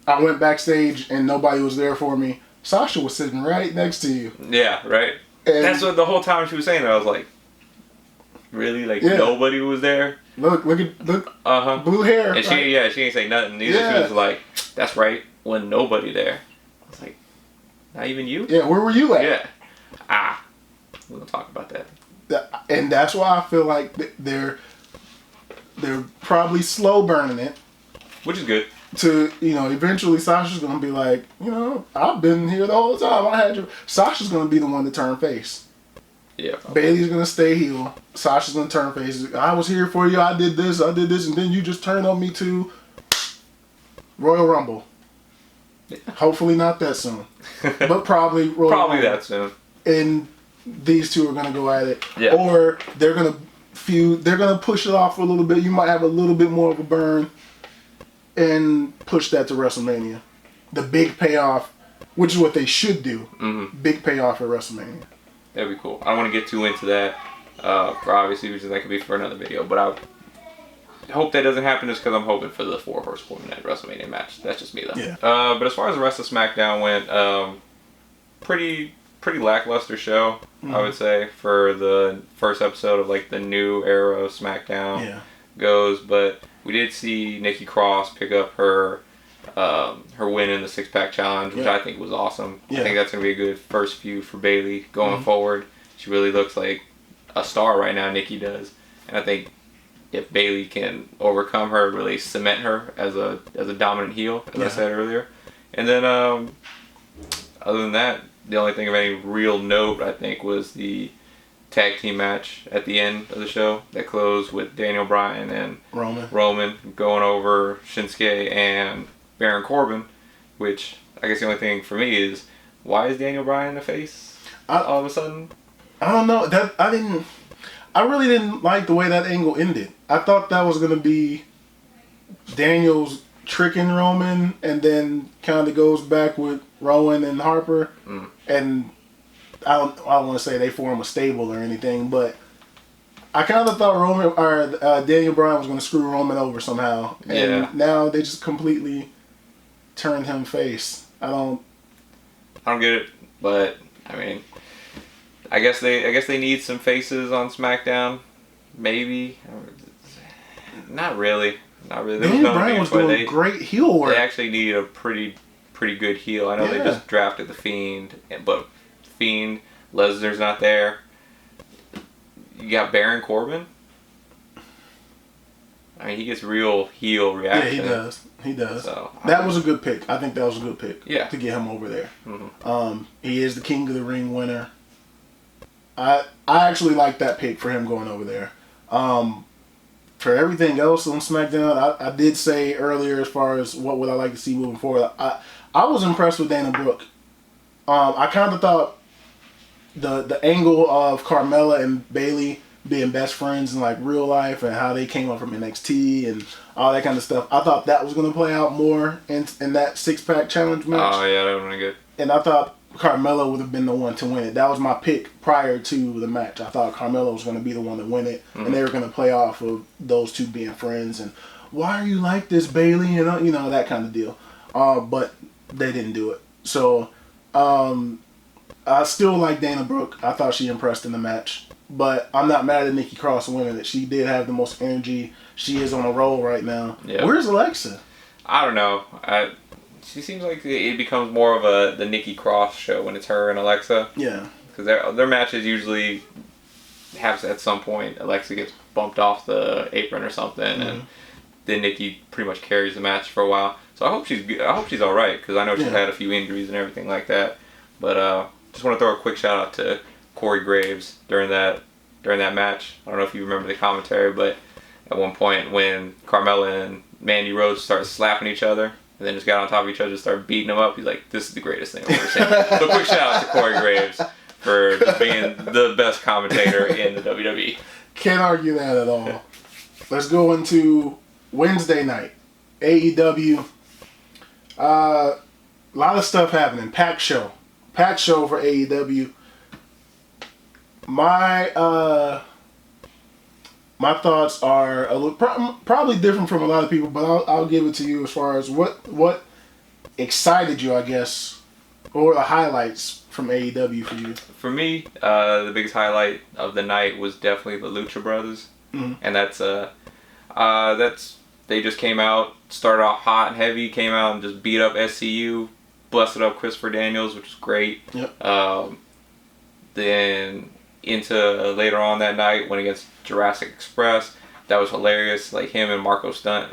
I went backstage and nobody was there for me. Sasha was sitting right next to you. Yeah, right. And that's what the whole time she was saying that. I was like, really? Like, nobody was there? Look, blue hair. And she ain't say nothing either. Yeah. She was like, that's right, when nobody there. I was like, not even you? Yeah, where were you at? Yeah. We're going to talk about that. And that's why I feel like they're probably slow burning it. Which is good. To, eventually Sasha's going to be like, I've been here the whole time. Sasha's going to be the one to turn face. Yeah. Bayley's going to stay heel. Sasha's going to turn face. I was here for you. I did this, and then you just turned on me to Royal Rumble. Yeah. Hopefully not that soon. But probably Royal Probably Rumble. That soon. And these two are going to go at it. Yeah. Or they're going to feud. They're going to push it off for a little bit. You might have a little bit more of a burn. And push that to WrestleMania. The big payoff, which is what they should do. Mm-hmm. Big payoff at WrestleMania. That'd be cool. I don't want to get too into that for obviously reasons. That could be for another video. But I hope that doesn't happen just because I'm hoping for the 4 horsewomen at WrestleMania match. That's just me though. Yeah. But as far as the rest of SmackDown went, pretty lackluster show, I would say, for the first episode of like the new era of SmackDown goes. But we did see Nikki Cross pick up her win in the 6-pack challenge, which I think was awesome. I think that's going to be a good first feud for Bayley going forward. She really looks like a star right now, Nikki does. And I think if Bayley can overcome her, really cement her as a dominant heel, as I said earlier. And then other than that, the only thing of any real note, I think, was the tag team match at the end of the show that closed with Daniel Bryan and Roman going over Shinsuke and Baron Corbin, which I guess the only thing for me is, why is Daniel Bryan the face all of a sudden? I don't know. I really didn't like the way that angle ended. I thought that was going to be Daniel's tricking Roman and then kind of goes back with Rowan and Harper. And I don't want to say they form a stable or anything, but I kind of thought Daniel Bryan was going to screw Roman over somehow, and now they just completely turned him face. I don't get it, but I mean, I guess they need some faces on SmackDown, maybe. Not really. Daniel Bryan was doing great heel work. They actually need a pretty good heel. I know they just drafted the Fiend, but Fiend, Lesnar's not there. You got Baron Corbin. I mean, he gets real heel reaction. Yeah, he does. So, that was a good pick. I think that was a good pick. Yeah. To get him over there. Mm-hmm. He is the King of the Ring winner. I actually like that pick for him going over there. For everything else on SmackDown, I did say earlier as far as what would I like to see moving forward. I was impressed with Dana Brooke. I kind of thought the angle of Carmella and Bayley being best friends in like real life and how they came up from NXT and all that kind of stuff, I thought that was going to play out more in that 6-pack challenge match. Oh yeah, that would be good. And I thought Carmella would have been the one to win it. That was my pick prior to the match. I thought Carmella was going to be the one to win it, and they were going to play off of those two being friends and why are you like this, Bayley, and that kind of deal. But they didn't do it. So I still like Dana Brooke. I thought she impressed in the match. But I'm not mad at Nikki Cross winning it. She did have the most energy. She is on a roll right now. Yep. Where's Alexa? I don't know. She seems like it becomes more of the Nikki Cross show when it's her and Alexa. Yeah. Because their matches usually have at some point Alexa gets bumped off the apron or something, and then Nikki pretty much carries the match for a while. So I hope she's good. I hope she's all right because I know she's had a few injuries and everything like that. But just want to throw a quick shout out to Corey Graves during that match. I don't know if you remember the commentary, but at one point when Carmella and Mandy Rose started slapping each other and then just got on top of each other and started beating them up, he's like, "This is the greatest thing I've ever seen." So quick shout out to Corey Graves for just being the best commentator in the WWE. Can't argue that at all. let's go into Wednesday night. AEW. A lot of stuff happening. Packed show for AEW. My thoughts are a little, probably different from a lot of people, but I'll give it to you as far as what excited you, I guess, or the highlights from AEW for you. For me, the biggest highlight of the night was definitely the Lucha Brothers, and that's they just came out, started off hot and heavy, came out and just beat up SCU, busted up Christopher Daniels, which was great. Yep. Then into later on that night, went against Jurassic Express. That was hilarious. Like him and Marco Stunt,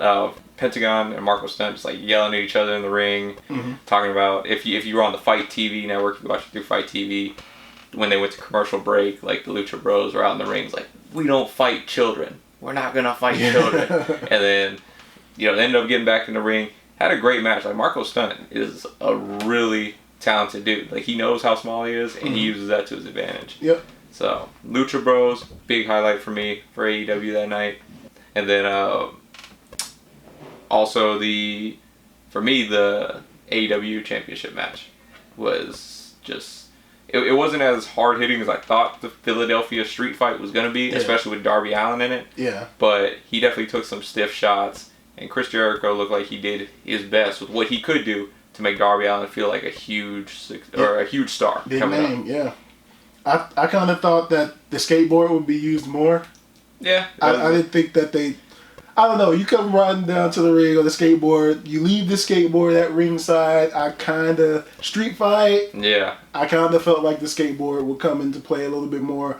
Pentagon and Marco Stunt just like yelling at each other in the ring, talking about if you were on the Fight TV network, if you watched it through Fight TV, when they went to commercial break, like the Lucha Bros were out in the rings like, we don't fight children. We're not gonna fight children. And then, they ended up getting back in the ring. Had a great match. Like Marco Stunt is a really talented dude. Like he knows how small he is, and he uses that to his advantage. Yep. So Lucha Bros, big highlight for me for AEW that night. And then also for me the AEW Championship match was just. It wasn't as hard hitting as I thought the Philadelphia street fight was going to be, especially with Darby Allin in it. Yeah. But he definitely took some stiff shots, and Chris Jericho looked like he did his best with what he could do to make Darby Allin feel like a huge star. Big name, yeah. I kind of thought that the skateboard would be used more. Yeah. I didn't think that they... I don't know. You come riding down to the ring on the skateboard. You leave the skateboard at ringside. I kind of... Street fight. Yeah. I kind of felt like the skateboard would come into play a little bit more.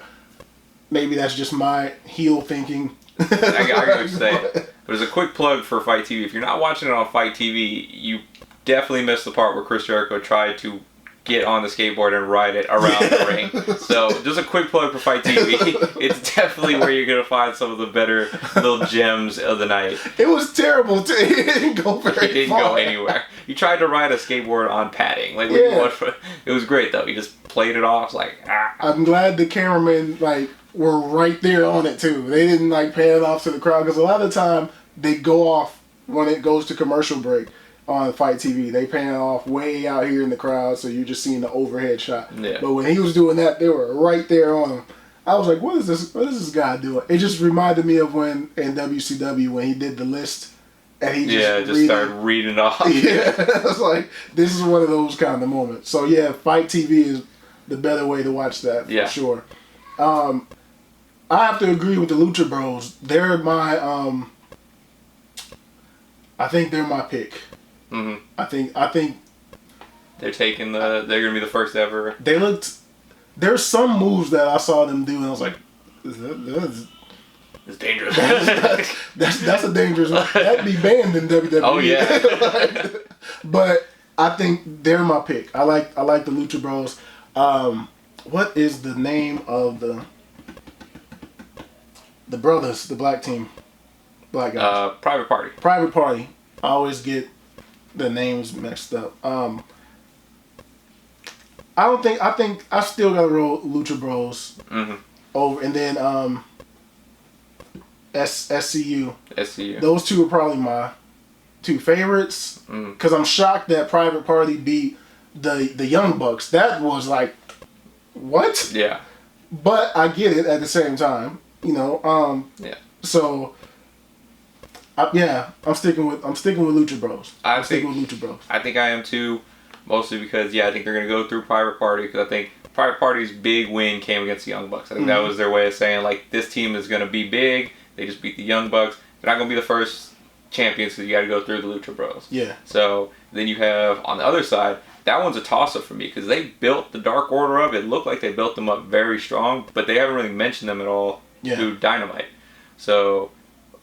Maybe that's just my heel thinking. I gotta say, there's a quick plug for Fight TV. If you're not watching it on Fight TV, you definitely missed the part where Chris Jericho tried to get on the skateboard and ride it around the ring. So just a quick plug for Fight TV. It's definitely where you're going to find some of the better little gems of the night. It was terrible too. It didn't go very far. It didn't go anywhere. He tried to ride a skateboard on padding. Like it was great though. He just played it off like I'm glad the cameramen were right there on it too. They didn't pan it off to the crowd, because a lot of the time they go off when it goes to commercial break. On Fight TV, they pan off way out here in the crowd, so you're just seeing the overhead shot. Yeah. But when he was doing that, they were right there on him. I was like, what is this guy doing? It just reminded me of when in WCW when he did the list and he just started reading it off. Yeah, I was like, this is one of those kind of moments. So yeah, Fight TV is the better way to watch that for sure. I have to agree with the Lucha Bros. They're my I think they're my pick. Mm-hmm. I think they're taking they're gonna be the first ever. They looked. There's some moves that I saw them do, and I was like, it's dangerous. That's a dangerous. That'd be banned in WWE. Oh yeah. But I think they're my pick. I like the Lucha Bros. What is the name of the brothers, the black team, black guys? Private Party. Private Party. I always get the names mixed up. I think I still gotta roll Lucha Bros over, and then SCU. Those two are probably my two favorites, because I'm shocked that Private Party beat the Young Bucks. That was like, what? Yeah. But I get it at the same time, Yeah. So. I'm sticking with Lucha Bros. I'm sticking with Lucha Bros. I think I am too, mostly because I think they're gonna go through Private Party, because I think Private Party's big win came against the Young Bucks. I think that was their way of saying like, this team is gonna be big. They just beat the Young Bucks. They're not gonna be the first champions, because you got to go through the Lucha Bros. Yeah. So then you have on the other side, that one's a toss up for me, because they built the Dark Order up. It looked like they built them up very strong, but they haven't really mentioned them at all through Dynamite. So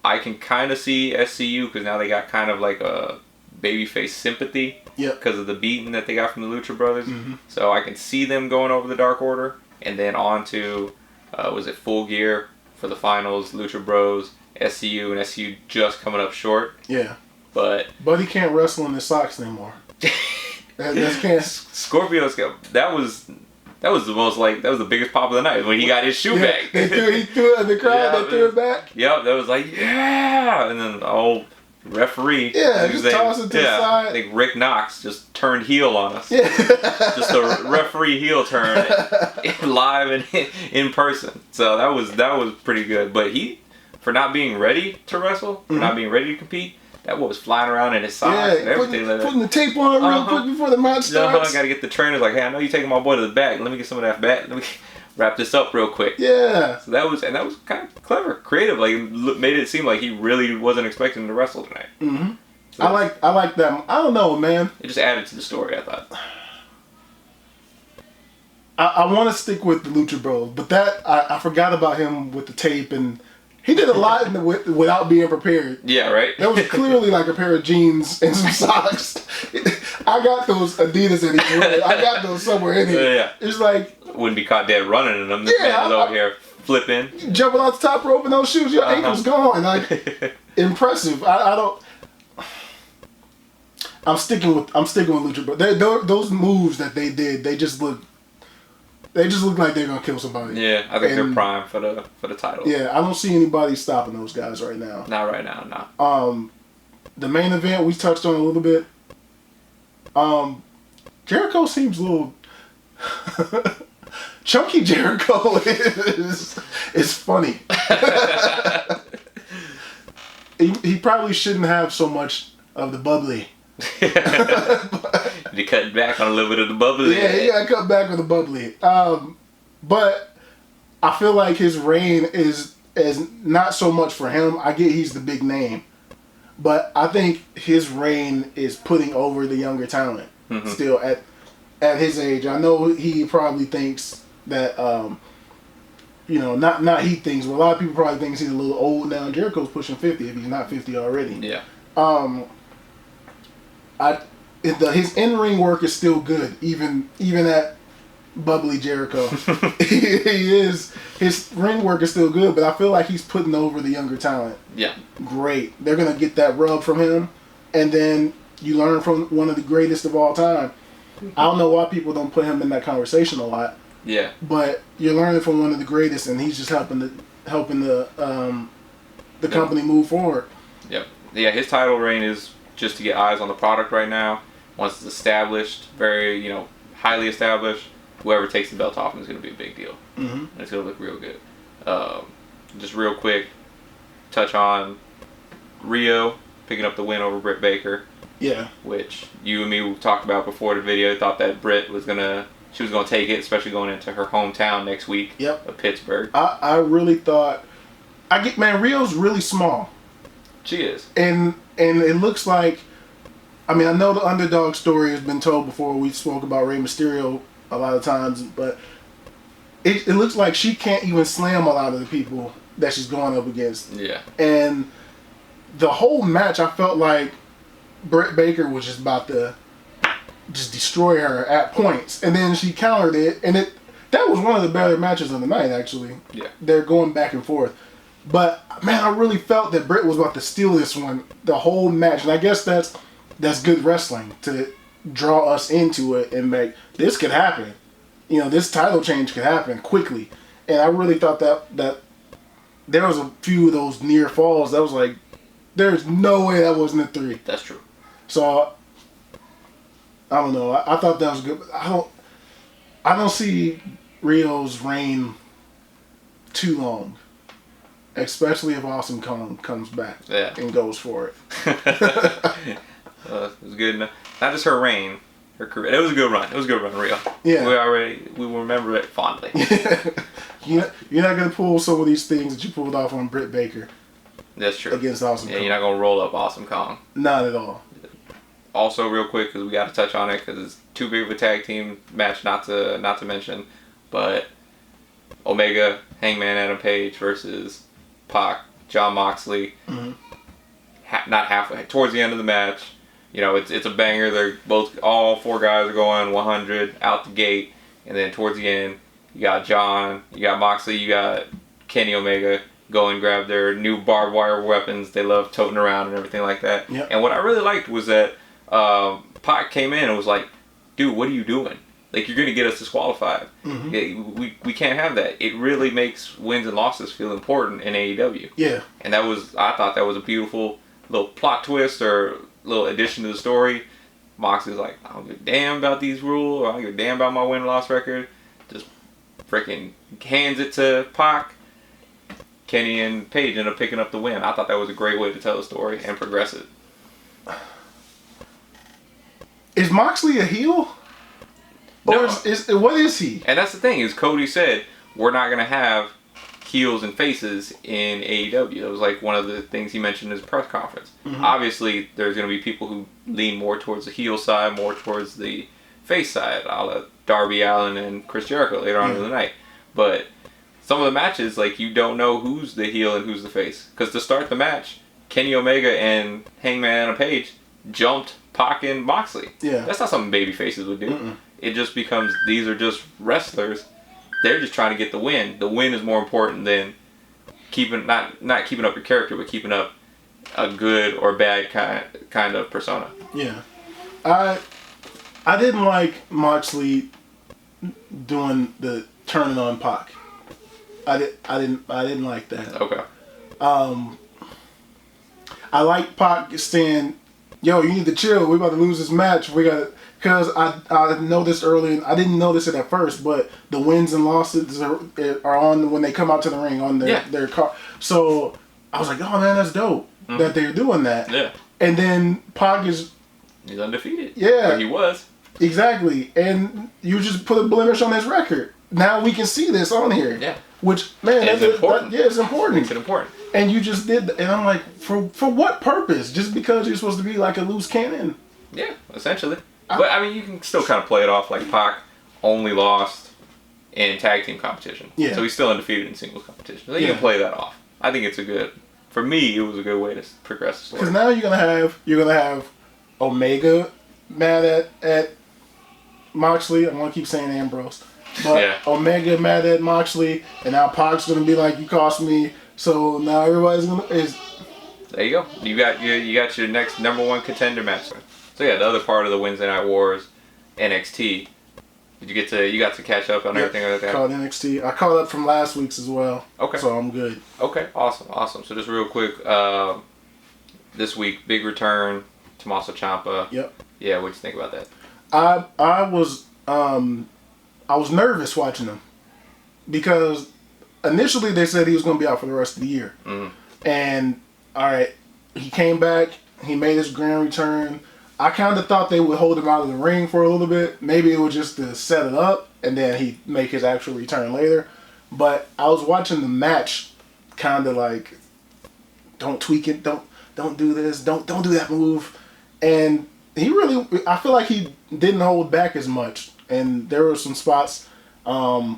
I can kind of see SCU, because now they got kind of like a babyface sympathy because of the beating that they got from the Lucha Brothers. So I can see them going over the Dark Order, and then on to, was it Full Gear for the finals, Lucha Bros, SCU, and SCU just coming up short. Yeah. But he can't wrestle in his socks anymore. That's can't. Scorpio, that was That was the biggest pop of the night when he got his shoe back. He threw it in the crowd. They threw it back. Yep, that was like, yeah, and then the old referee. Yeah, just toss it to the side. I think Rick Knox just turned heel on us. Yeah, just a referee heel turn live and in person. So that was pretty good. But for not being ready to wrestle, for not being ready to compete. That was flying around in his socks and everything. Putting the tape on real quick before the match starts. I gotta get the trainers like, hey, I know you're taking my boy to the back. Let me get some of that back. Let me wrap this up real quick. Yeah. So that was kind of clever, creative. Like, made it seem like he really wasn't expecting to wrestle tonight. Mm-hmm. So I like that. I don't know, man. It just added to the story, I thought. I want to stick with the Lucha Bros, but I forgot about him with the tape and. He did a lot without being prepared. Yeah, right? That was clearly like a pair of jeans and some socks. I got those Adidas that he wore. I got those somewhere in here. Yeah. It's like... Wouldn't be caught dead running in them. This man is over here flipping. Jumping off the top rope in those shoes. Your ankle's gone. Like, impressive. I don't... I'm sticking with Lucha Bros. Those moves that they did, they just look like they're gonna kill somebody. Yeah, I think they're prime for the title. Yeah, I don't see anybody stopping those guys right now. Not right now, no. The main event we touched on a little bit. Jericho seems a little chunky. Jericho is funny. he probably shouldn't have so much of the bubbly. You cut back on a little bit of the bubbly. Yeah, he got to cut back on the bubbly. But I feel like his reign is not so much for him. I get he's the big name, but I think his reign is putting over the younger talent still at his age. I know he probably thinks that not he thinks, but a lot of people probably think he's a little old now. Jericho's pushing 50 if he's not 50 already. Yeah. His in-ring work is still good, even at bubbly Jericho. His ring work is still good, but I feel like he's putting over the younger talent. Yeah. Great. They're going to get that rub from him, and then you learn from one of the greatest of all time. I don't know why people don't put him in that conversation a lot. Yeah. But you're learning from one of the greatest, and he's just helping the company move forward. Yep. Yeah, his title reign is just to get eyes on the product right now. Once it's established, very, highly established, whoever takes the belt off him is going to be a big deal. Mm-hmm. And it's going to look real good. Just real quick, touch on Rhea picking up the win over Britt Baker. Yeah. Which you and me talked about before the video. Thought that Britt was going to take it, especially going into her hometown next week. Yep. Of Pittsburgh. I really thought... Rhea's really small. She is. And it looks like... I know the underdog story has been told before. We spoke about Rey Mysterio a lot of times, but it looks like she can't even slam a lot of the people that she's going up against. Yeah. And the whole match, I felt like Britt Baker was just about to just destroy her at points. And then she countered it, and that was one of the better matches of the night, actually. Yeah. They're going back and forth. But, man, I really felt that Britt was about to steal this one the whole match. And I guess that's good wrestling, to draw us into it and make this could happen. This title change could happen quickly. And I really thought that there was a few of those near falls that was like, there's no way that wasn't a 3. That's true. So I don't know. I thought that was good. I don't see Rio's reign too long. Especially if Awesome Kong comes back and goes for it. It was good enough. Not just her reign, her career. It was a good run. It was a good run, Rhea. Yeah. We will remember it fondly. You're not going to pull some of these things that you pulled off on Britt Baker. That's true. Against Awesome Kong. Yeah, you're not going to roll up Awesome Kong. Not at all. Also, real quick, because we got to touch on it, because it's too big of a tag team match not to mention, but Omega, Hangman Adam Page versus Pac, John Moxley. Mm-hmm. Not halfway. Towards the end of the match, it's a banger. They're all 4 guys are going 100 out the gate, and then towards the end, you got John, you got Moxley, you got Kenny Omega go and grab their new barbed wire weapons they love toting around and everything like that. Yep. And what I really liked was that Pac came in and was like, "Dude, what are you doing? Like, you're going to get us disqualified. We can't have that. It really makes wins and losses feel important in AEW. Yeah. And I thought that was a beautiful little plot twist or little addition to the story. Moxley's like, I don't give a damn about these rules, or I don't give a damn about my win-loss record. Just freaking hands it to Pac. Kenny and Paige end up picking up the win. I thought that was a great way to tell the story and progress it. Is Moxley a heel? Or No. What is he? And that's the thing, is Cody said, we're not going to have heels and faces in AEW. That was like one of the things he mentioned in his press conference. Obviously, there's going to be people who lean more towards the heel side, more towards the face side, a la Darby Allin and Chris Jericho later on in the night. But some of the matches, like, you don't know who's the heel and who's the face. Because to start the match, Kenny Omega and Hangman Adam Page jumped Pac and Moxley. Yeah. That's not something baby faces would do. It just becomes, these are just wrestlers. They're just trying to get the win. The win is more important than keeping, not keeping up your character, but keeping up a good or bad kind of persona. Yeah. I didn't like Moxley doing the turning on Pac. I didn't like that. Okay. I like Pac saying, "Yo, you need to chill. We're about to lose this match. We got." Because I noticed early, I didn't notice it at first, but the wins and losses are on when they come out to the ring on their car. So I was like, oh man, that's dope that they're doing that. Yeah. And then Pac is... He's undefeated. Yeah. Or he was. Exactly. And you just put a blemish on his record. Now we can see this on here. Yeah. Which, man, it's important. It's important. It's important. And you just did, and I'm like, for what purpose? Just because you're supposed to be like a loose cannon? Yeah, essentially. But, I mean, you can still kind of play it off like Pac only lost in tag team competition. Yeah. So he's still undefeated in singles competition. So you can play that off. I think it's for me, it was a good way to progress the story. Because now you're gonna have Omega mad at Moxley. I'm gonna keep saying Ambrose. But Omega mad at Moxley, and now Pac's gonna be like, you cost me. So now everybody's There you go. You got your next number one contender match. So yeah, the other part of the Wednesday Night Wars, NXT. You got to catch up on everything like that? Caught NXT. I caught up from last week's as well. Okay. So I'm good. Okay, awesome. So just real quick, this week, big return, Tommaso Ciampa. Yep. Yeah, what'd you think about that? I was nervous watching him because initially they said he was going to be out for the rest of the year. And all right, he came back. He made his grand return. I kind of thought they would hold him out of the ring for a little bit. Maybe it was just to set it up, and then he'd make his actual return later. But I was watching the match, kind of like, don't tweak it, don't do this, don't do that move. And I feel like he didn't hold back as much. And there were some spots, I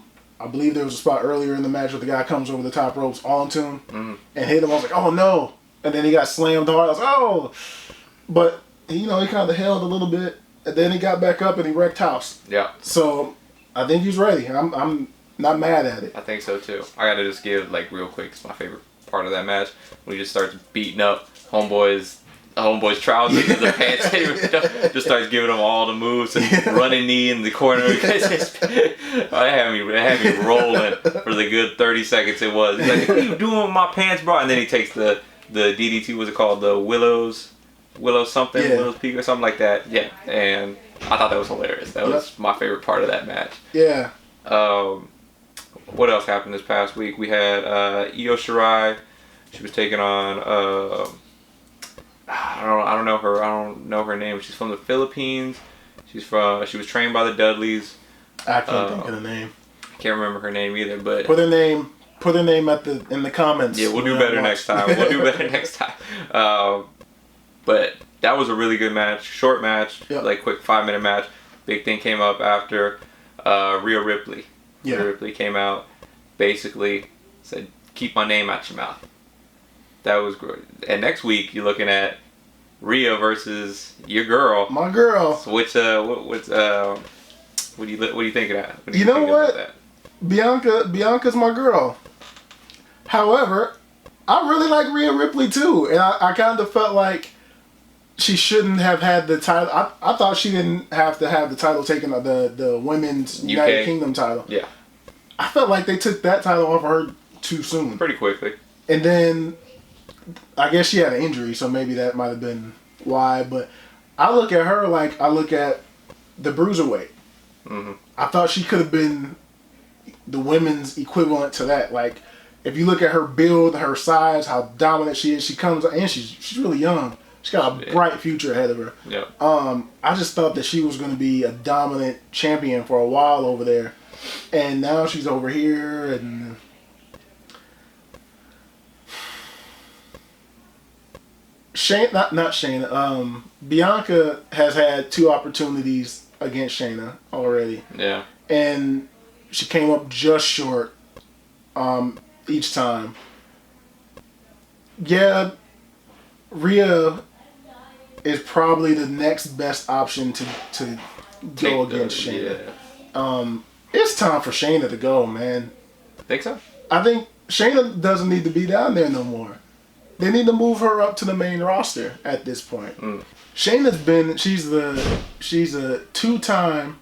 believe there was a spot earlier in the match where the guy comes over the top ropes onto him and hit him. I was like, oh no. And then he got slammed hard. I was like, oh. But, he kind of held a little bit. And then he got back up and he wrecked house. Yeah. So, I think he's ready. I'm not mad at it. I think so too. I got to just give, real quick, it's my favorite part of that match. When he just starts beating up homeboy's trousers and the pants, just starts giving him all the moves and running knee in the corner. It had me rolling for the good 30 seconds it was. He's like, what are you doing with my pants, bro? And then he takes the DDT, what's it called? The Willows Peak or something like that. Yeah, and I thought that was hilarious. That was my favorite part of that match. Yeah. What else happened this past week? We had Io Shirai. She was taking on I don't know her name. She's from the Philippines. She was trained by the Dudleys. I can't think of the name. I can't remember her name either, but put her name in the comments. Yeah, we'll do better next time. But that was a really good match. Short match, quick 5-minute match. Big thing came up after Rhea Ripley. Yeah. Rhea Ripley came out, basically said, keep my name out your mouth. That was great. And next week, you're looking at Rhea versus your girl. My girl. So what do you think of that? You know what? Bianca's my girl. However, I really like Rhea Ripley too. And I kind of felt like she shouldn't have had the title. I thought she didn't have to have the title taken, the women's United Kingdom title. Yeah. I felt like they took that title off of her too soon. Pretty quickly. And then, I guess she had an injury, so maybe that might have been why. But I look at her like I look at the Bruiserweight. Mm-hmm. I thought she could have been the women's equivalent to that. Like, if you look at her build, her size, how dominant she is, she comes, and she's really young. She's got a bright future ahead of her. Yeah. I just thought that she was going to be a dominant champion for a while over there. And now she's over here, and Bianca has had 2 opportunities against Shayna already. Yeah. And she came up just short each time. Yeah, Rhea is probably the next best option to go against Shayna. Yeah. It's time for Shayna to go, man. Think so? I think Shayna doesn't need to be down there no more. They need to move her up to the main roster at this point. Shayna's been she's a 2-time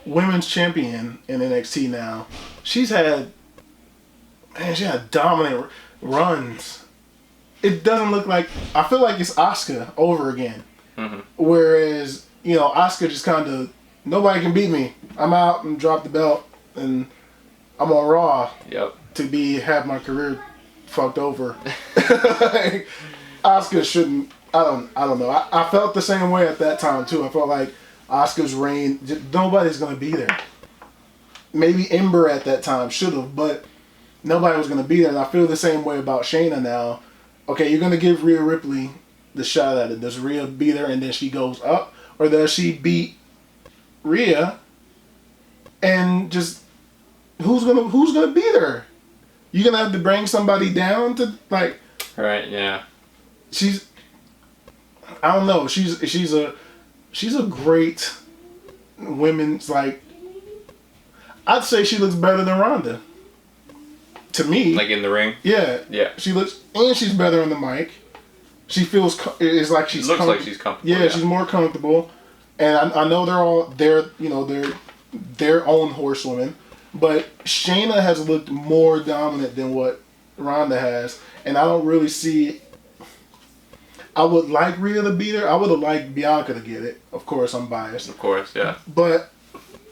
women's champion in NXT now. She had dominant runs. It doesn't look like, I feel like it's Asuka over again. Mm-hmm. Whereas, Asuka just kind of, nobody can beat me. I'm out and drop the belt, and I'm on Raw. Yep. To have my career fucked over. Asuka shouldn't. I don't know. I felt the same way at that time too. I felt like Asuka's reign, nobody's gonna be there. Maybe Ember at that time should have, but nobody was gonna be there. And I feel the same way about Shayna now. Okay, you're gonna give Rhea Ripley the shot at it. Does Rhea beat her and then she goes up, or does she beat Rhea and just who's gonna beat her? You're gonna have to bring somebody down to like. Right. Yeah. I don't know. She's a great women's, like, I'd say she looks better than Ronda. To me. Like in the ring? Yeah. Yeah. She looks, and she's better on the mic. She feels, it's like she's looks like she's comfortable. Yeah, she's more comfortable. And I know they're their own horsewomen, but Shayna has looked more dominant than what Ronda has, and I don't really see. I would like Rhea to beat her. I would have liked Bianca to get it. Of course, I'm biased. Of course, yeah. But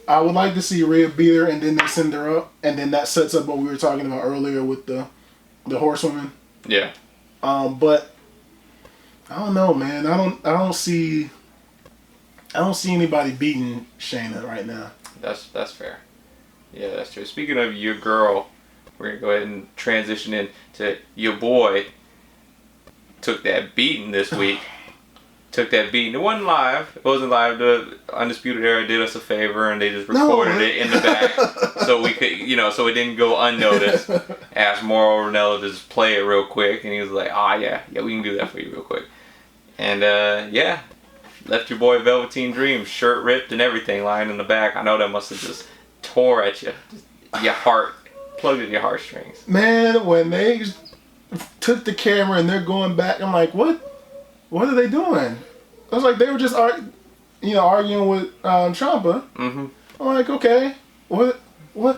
I would like to see Rhea beat her, and then they send her up, and then that sets up what we were talking about earlier with the horsewomen. Yeah. But I don't know, man. I don't see anybody beating Shayna right now. That's fair. Yeah, that's true. Speaking of your girl, we're gonna go ahead and transition into your boy. Took that beating this week. Took that beating. It wasn't live. It wasn't live. The Undisputed Era did us a favor and they just recorded it in the back so we could, so it didn't go unnoticed. Asked Mauro Ranallo to just play it real quick, and he was like, yeah, we can do that for you real quick. And left your boy Velveteen Dream, shirt ripped and everything, lying in the back. I know that must have just tore at you, your heart, plugged at your heartstrings. Man, when they took the camera and they're going back, I'm like, what are they doing? I was like, they were just arguing with Ciampa. Mm-hmm. I'm like, okay, what? No.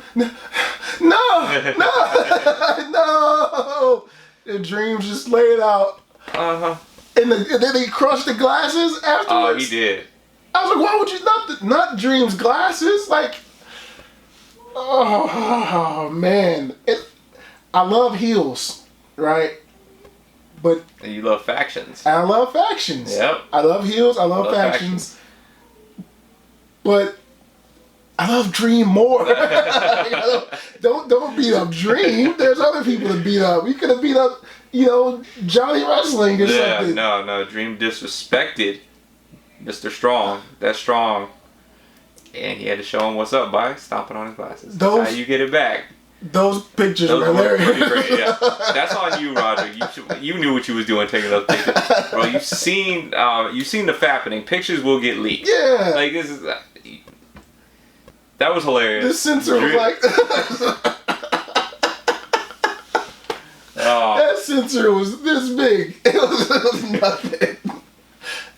The Dreams just laid out. Uh-huh. And then he crushed the glasses afterwards. Oh, he did. I was like, why would you not Dream's glasses? Like, oh man, I love heels, right? But and you love factions. I love factions. Yep. I love heels. I love factions. But I love Dream more. Don't beat up Dream. There's other people to beat up. You could have beat up, Johnny Wrestling or something. No. Dream disrespected Mr. Strong. That's Strong. And he had to show him what's up by stomping on his glasses. That's how you get it back. Those pictures are hilarious. Pretty great, yeah. That's on you, Roger. You knew what you was doing taking those pictures. Bro, you've seen the fappening. Pictures will get leaked. Yeah. Like, this is... that was hilarious. The censor was like... Oh. That censor was this big. It was nothing.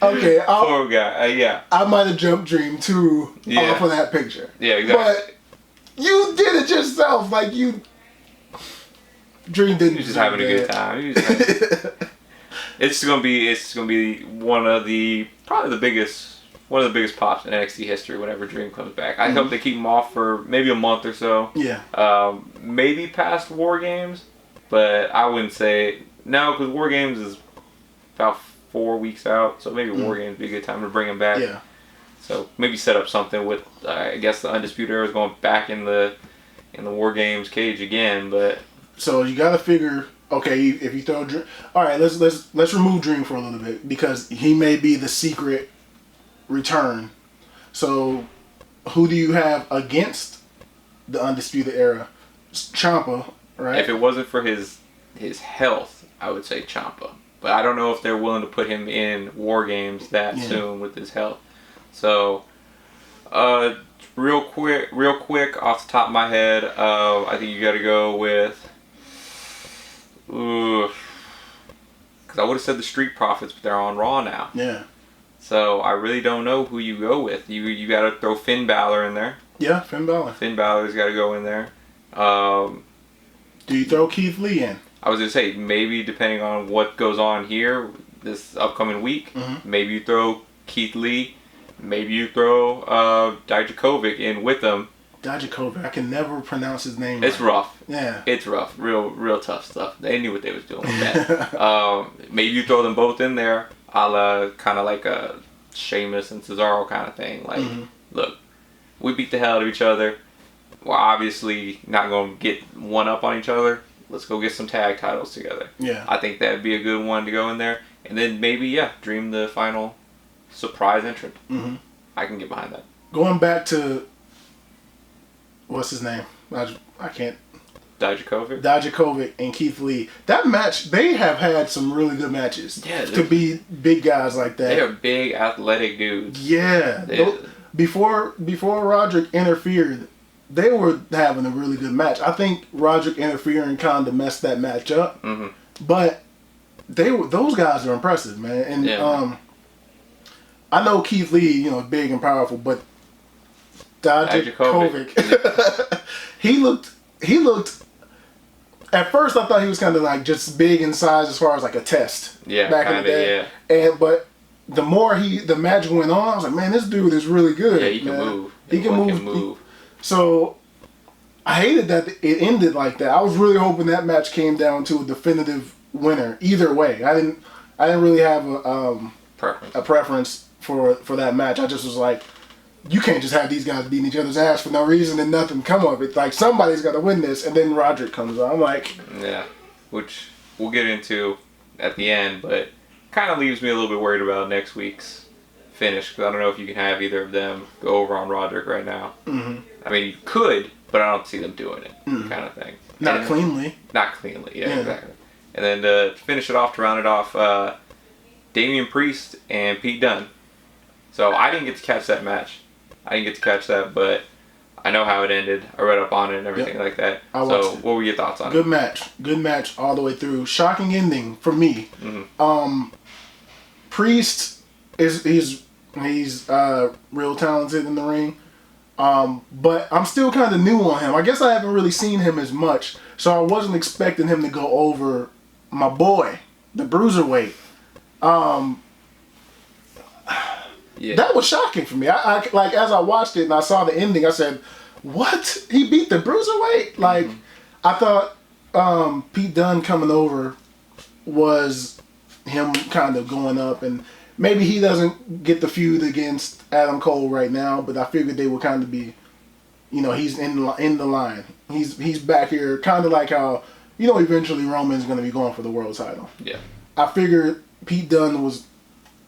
Okay, poor guy. Yeah. I might have jumped Dream too off of that picture. Yeah, exactly. But you did it yourself. Like Dream didn't. He was just having a good time. It's gonna be one of the biggest pops in NXT history whenever Dream comes back. I hope they keep him off for maybe a month or so. Yeah. Maybe past War Games, but I wouldn't say no, because War Games is about 4 weeks out, so maybe War Games would be a good time to bring him back. Yeah. So maybe set up something with I guess the Undisputed Era is going back in the War Games cage again, but so you got to figure. Okay, if you throw Dream, all right, let's remove Dream for a little bit because he may be the secret return. So, who do you have against the Undisputed Era? Ciampa, right? If it wasn't for his health, I would say Ciampa. But I don't know if they're willing to put him in War Games that soon with his health. So, real quick, off the top of my head, I think you got to go with. Because I would have said the Street Profits, but they're on Raw now. Yeah. So I really don't know who you go with. You got to throw Finn Balor in there. Yeah, Finn Balor. Finn Balor's got to go in there. Do you throw Keith Lee in? I was gonna say maybe depending on what goes on here this upcoming week, maybe you throw Keith Lee. Maybe you throw Dijakovic in with them. Dijakovic, I can never pronounce his name. It's rough. Yeah. It's rough. Real tough stuff. They knew what they was doing with that. Maybe you throw them both in there, a la kind of like a Sheamus and Cesaro kind of thing. Like, look, we beat the hell out of each other. We're obviously not going to get one up on each other. Let's go get some tag titles together. Yeah. I think that'd be a good one to go in there. And then maybe, Dream the final surprise entrant. I can get behind that. Going back to what's his name? I can't. Dijakovic and Keith Lee. That match, they have had some really good matches. Yeah, to be big guys like that. They are big, athletic dudes. Yeah. Before Roderick interfered, they were having a really good match. I think Roderick interfering kind of messed that match up. But those guys are impressive, man. And I know Keith Lee, big and powerful, but Dijakovic, he looked. At first, I thought he was kind of like just big in size as far as like a test. Yeah, back in the day. But the more the match went on, I was like, man, this dude is really good. Yeah, he can move. He can move. So I hated that it ended like that. I was really hoping that match came down to a definitive winner. Either way, I didn't really have a preference for that match. I just was like, you can't just have these guys beating each other's ass for no reason and nothing come of it. Like, somebody's got to win this. And then Roderick comes on. I'm like... Yeah, which we'll get into at the end, but kind of leaves me a little bit worried about next week's finish, because I don't know if you can have either of them go over on Roderick right now. I mean, you could, but I don't see them doing it, kind of thing. Not cleanly, yeah, exactly. And then to finish it off, to round it off, Damian Priest and Pete Dunne. So I didn't get to catch that match. But I know how it ended. I read up on it and everything like that. So what were your thoughts on it? Good match all the way through. Shocking ending for me. Priest he's real talented in the ring. But I'm still kind of new on him. I guess I haven't really seen him as much, so I wasn't expecting him to go over my boy, the Bruiserweight. That was shocking for me. I like, as I watched it and I saw the ending, I said, "What? He beat the Bruiserweight?" Like, I thought Pete Dunne coming over was him kind of going up, and maybe he doesn't get the feud against Adam Cole right now, but I figured they would kind of be, he's in the line. He's back here, kind of like how, eventually Roman's going to be going for the world title. Yeah. I figured Pete Dunne was.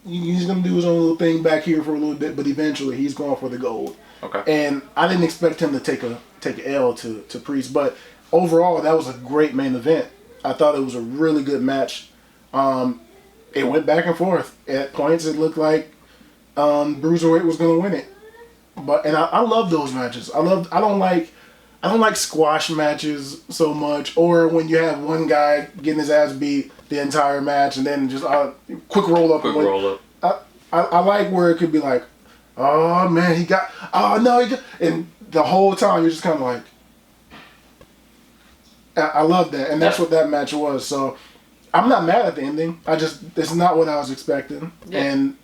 He's going to do his own little thing back here for a little bit, but eventually he's going for the gold. Okay. And I didn't expect him to take an L to Priest, but overall that was a great main event. I thought it was a really good match. It went back and forth. At points it looked like Bruiserweight was going to win it. And I love those matches. I don't like squash matches so much, or when you have one guy getting his ass beat the entire match and then just quick roll up. I like where it could be like, oh man, and the whole time you're just kind of like, I love that, and that's what that match was. So I'm not mad at the ending. It's not what I was expecting, and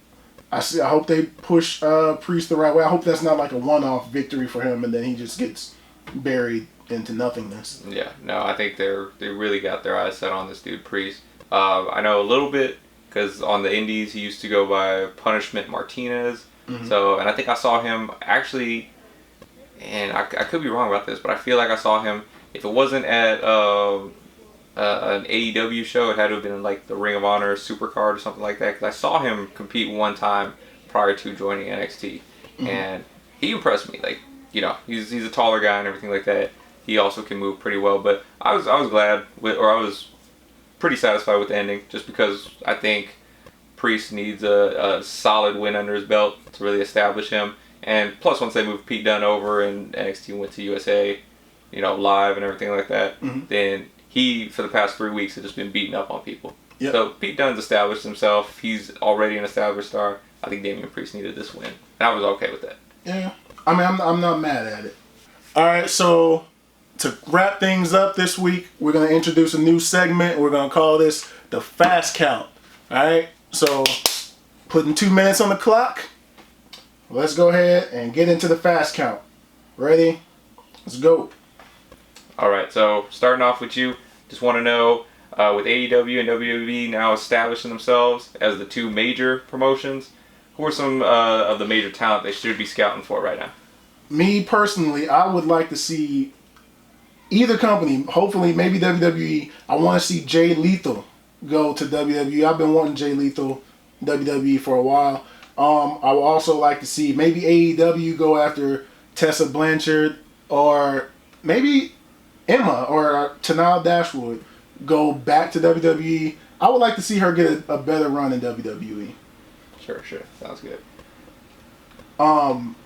I hope they push Priest the right way. I hope that's not like a one-off victory for him, and then he just gets buried into nothingness. Yeah, no, I think they really got their eyes set on this dude Priest. I know a little bit because on the Indies he used to go by Punishment Martinez. Mm-hmm. So, and I think I saw him actually, and I could be wrong about this, but I feel like I saw him. If it wasn't at an AEW show, it had to have been like the Ring of Honor Supercard or something like that. Because I saw him compete one time prior to joining NXT, and he impressed me. Like, you know, he's a taller guy and everything like that. He also can move pretty well. But I was glad I was pretty satisfied with the ending, just because I think Priest needs a solid win under his belt to really establish him. And plus, once they moved Pete Dunne over and NXT went to USA, you know, live and everything like that, then he, for the past 3 weeks, has just been beating up on people. Yep. So Pete Dunne's established himself. He's already an established star. I think Damian Priest needed this win. And I was okay with that. Yeah. I mean, I'm not mad at it. All right, so to wrap things up this week, we're going to introduce a new segment. We're going to call this the Fast Count. All right, so putting 2 minutes on the clock. Let's go ahead and get into the Fast Count. Ready? Let's go. All right, so starting off with you, just want to know, with AEW and WWE now establishing themselves as the two major promotions, who are some of the major talent they should be scouting for right now? Me personally, I would like to see either company, hopefully maybe WWE. I want to see Jay Lethal go to WWE. I've been wanting Jay Lethal WWE for a while. I would also like to see maybe AEW go after Tessa Blanchard, or maybe Emma or Tanal Dashwood go back to WWE. I would like to see her get a better run in WWE. Sure. Sounds good.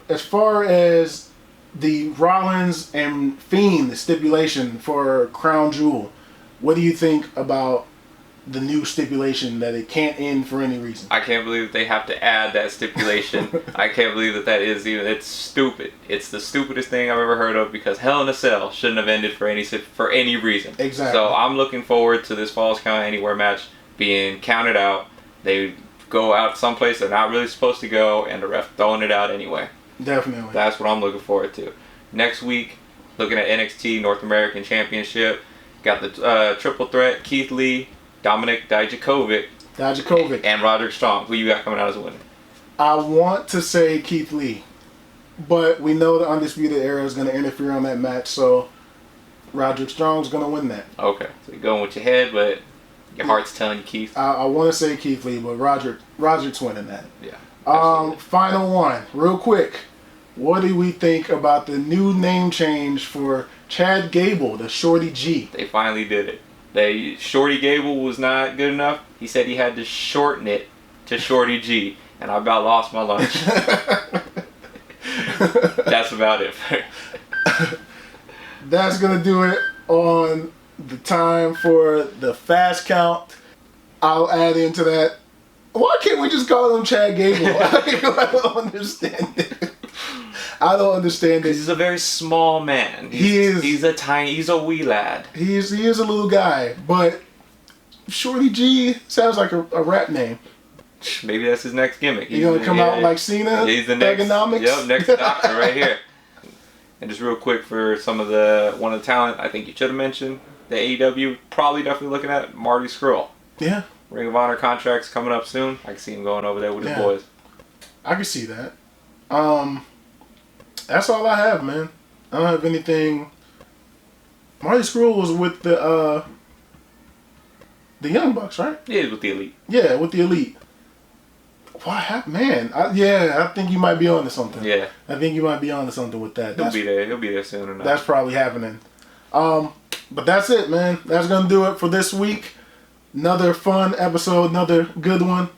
As far as the Rollins and Fiend stipulation for Crown Jewel, what do you think about the new stipulation that it can't end for any reason? I can't believe that they have to add that stipulation. I can't believe that is even. It's stupid. It's the stupidest thing I've ever heard of, because Hell in a Cell shouldn't have ended for any reason. Exactly. So I'm looking forward to this Falls Count Anywhere match being counted out. They go out someplace they're not really supposed to go, and the ref throwing it out anyway. Definitely. That's what I'm looking forward to. Next week, looking at NXT North American Championship. Got the triple threat: Keith Lee, Dominic Dijakovic, and Roderick Strong. Who you got coming out as a winner? I want to say Keith Lee, but we know the Undisputed Era is going to interfere on that match, so Roderick Strong's going to win that. Okay, so you're going with your head, but your heart's telling you Keith. I want to say Keith Lee, but Roderick's winning that. Yeah. Final one, real quick. What do we think about the new name change for Chad Gable, the Shorty G? They finally did it. Shorty Gable was not good enough. He said he had to shorten it to Shorty G, and I about lost my lunch. That's about it. That's going to do it on the time for the Fast Count. I'll add into that. Why can't we just call him Chad Gable? I don't understand it. I don't understand it. Because he's a very small man. He's a wee lad. He is a little guy, but Shorty G sounds like a rap name. Maybe that's his next gimmick. He's gonna come out like Cena. He's the next. Thuganomics? Yep, next doctor right here. And just real quick for one of the talent I think you should have mentioned, the AEW probably definitely looking at Marty Scurll. Yeah. Ring of Honor contract's coming up soon. I can see him going over there with his boys. I can see that. That's all I have, man. I don't have anything. Marty Scurll was with the Young Bucks, right? Yeah, with the Elite. Yeah, with the Elite. What happened, man? I think you might be onto something. Yeah. I think you might be onto something with that. He'll be there. He'll be there soon enough. That's probably happening. But that's it, man. That's gonna do it for this week. Another fun episode, another good one.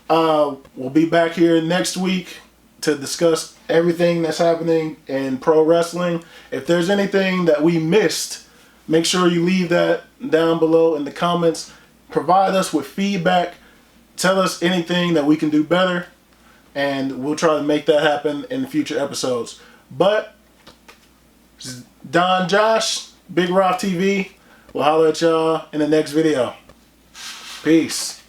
We'll be back here next week to discuss everything that's happening in pro wrestling. If there's anything that we missed, make sure you leave that down below in the comments. Provide us with feedback. Tell us anything that we can do better. and we'll try to make that happen in future episodes. But Don Josh, Big Rock TV. We'll holler at y'all in the next video. Peace.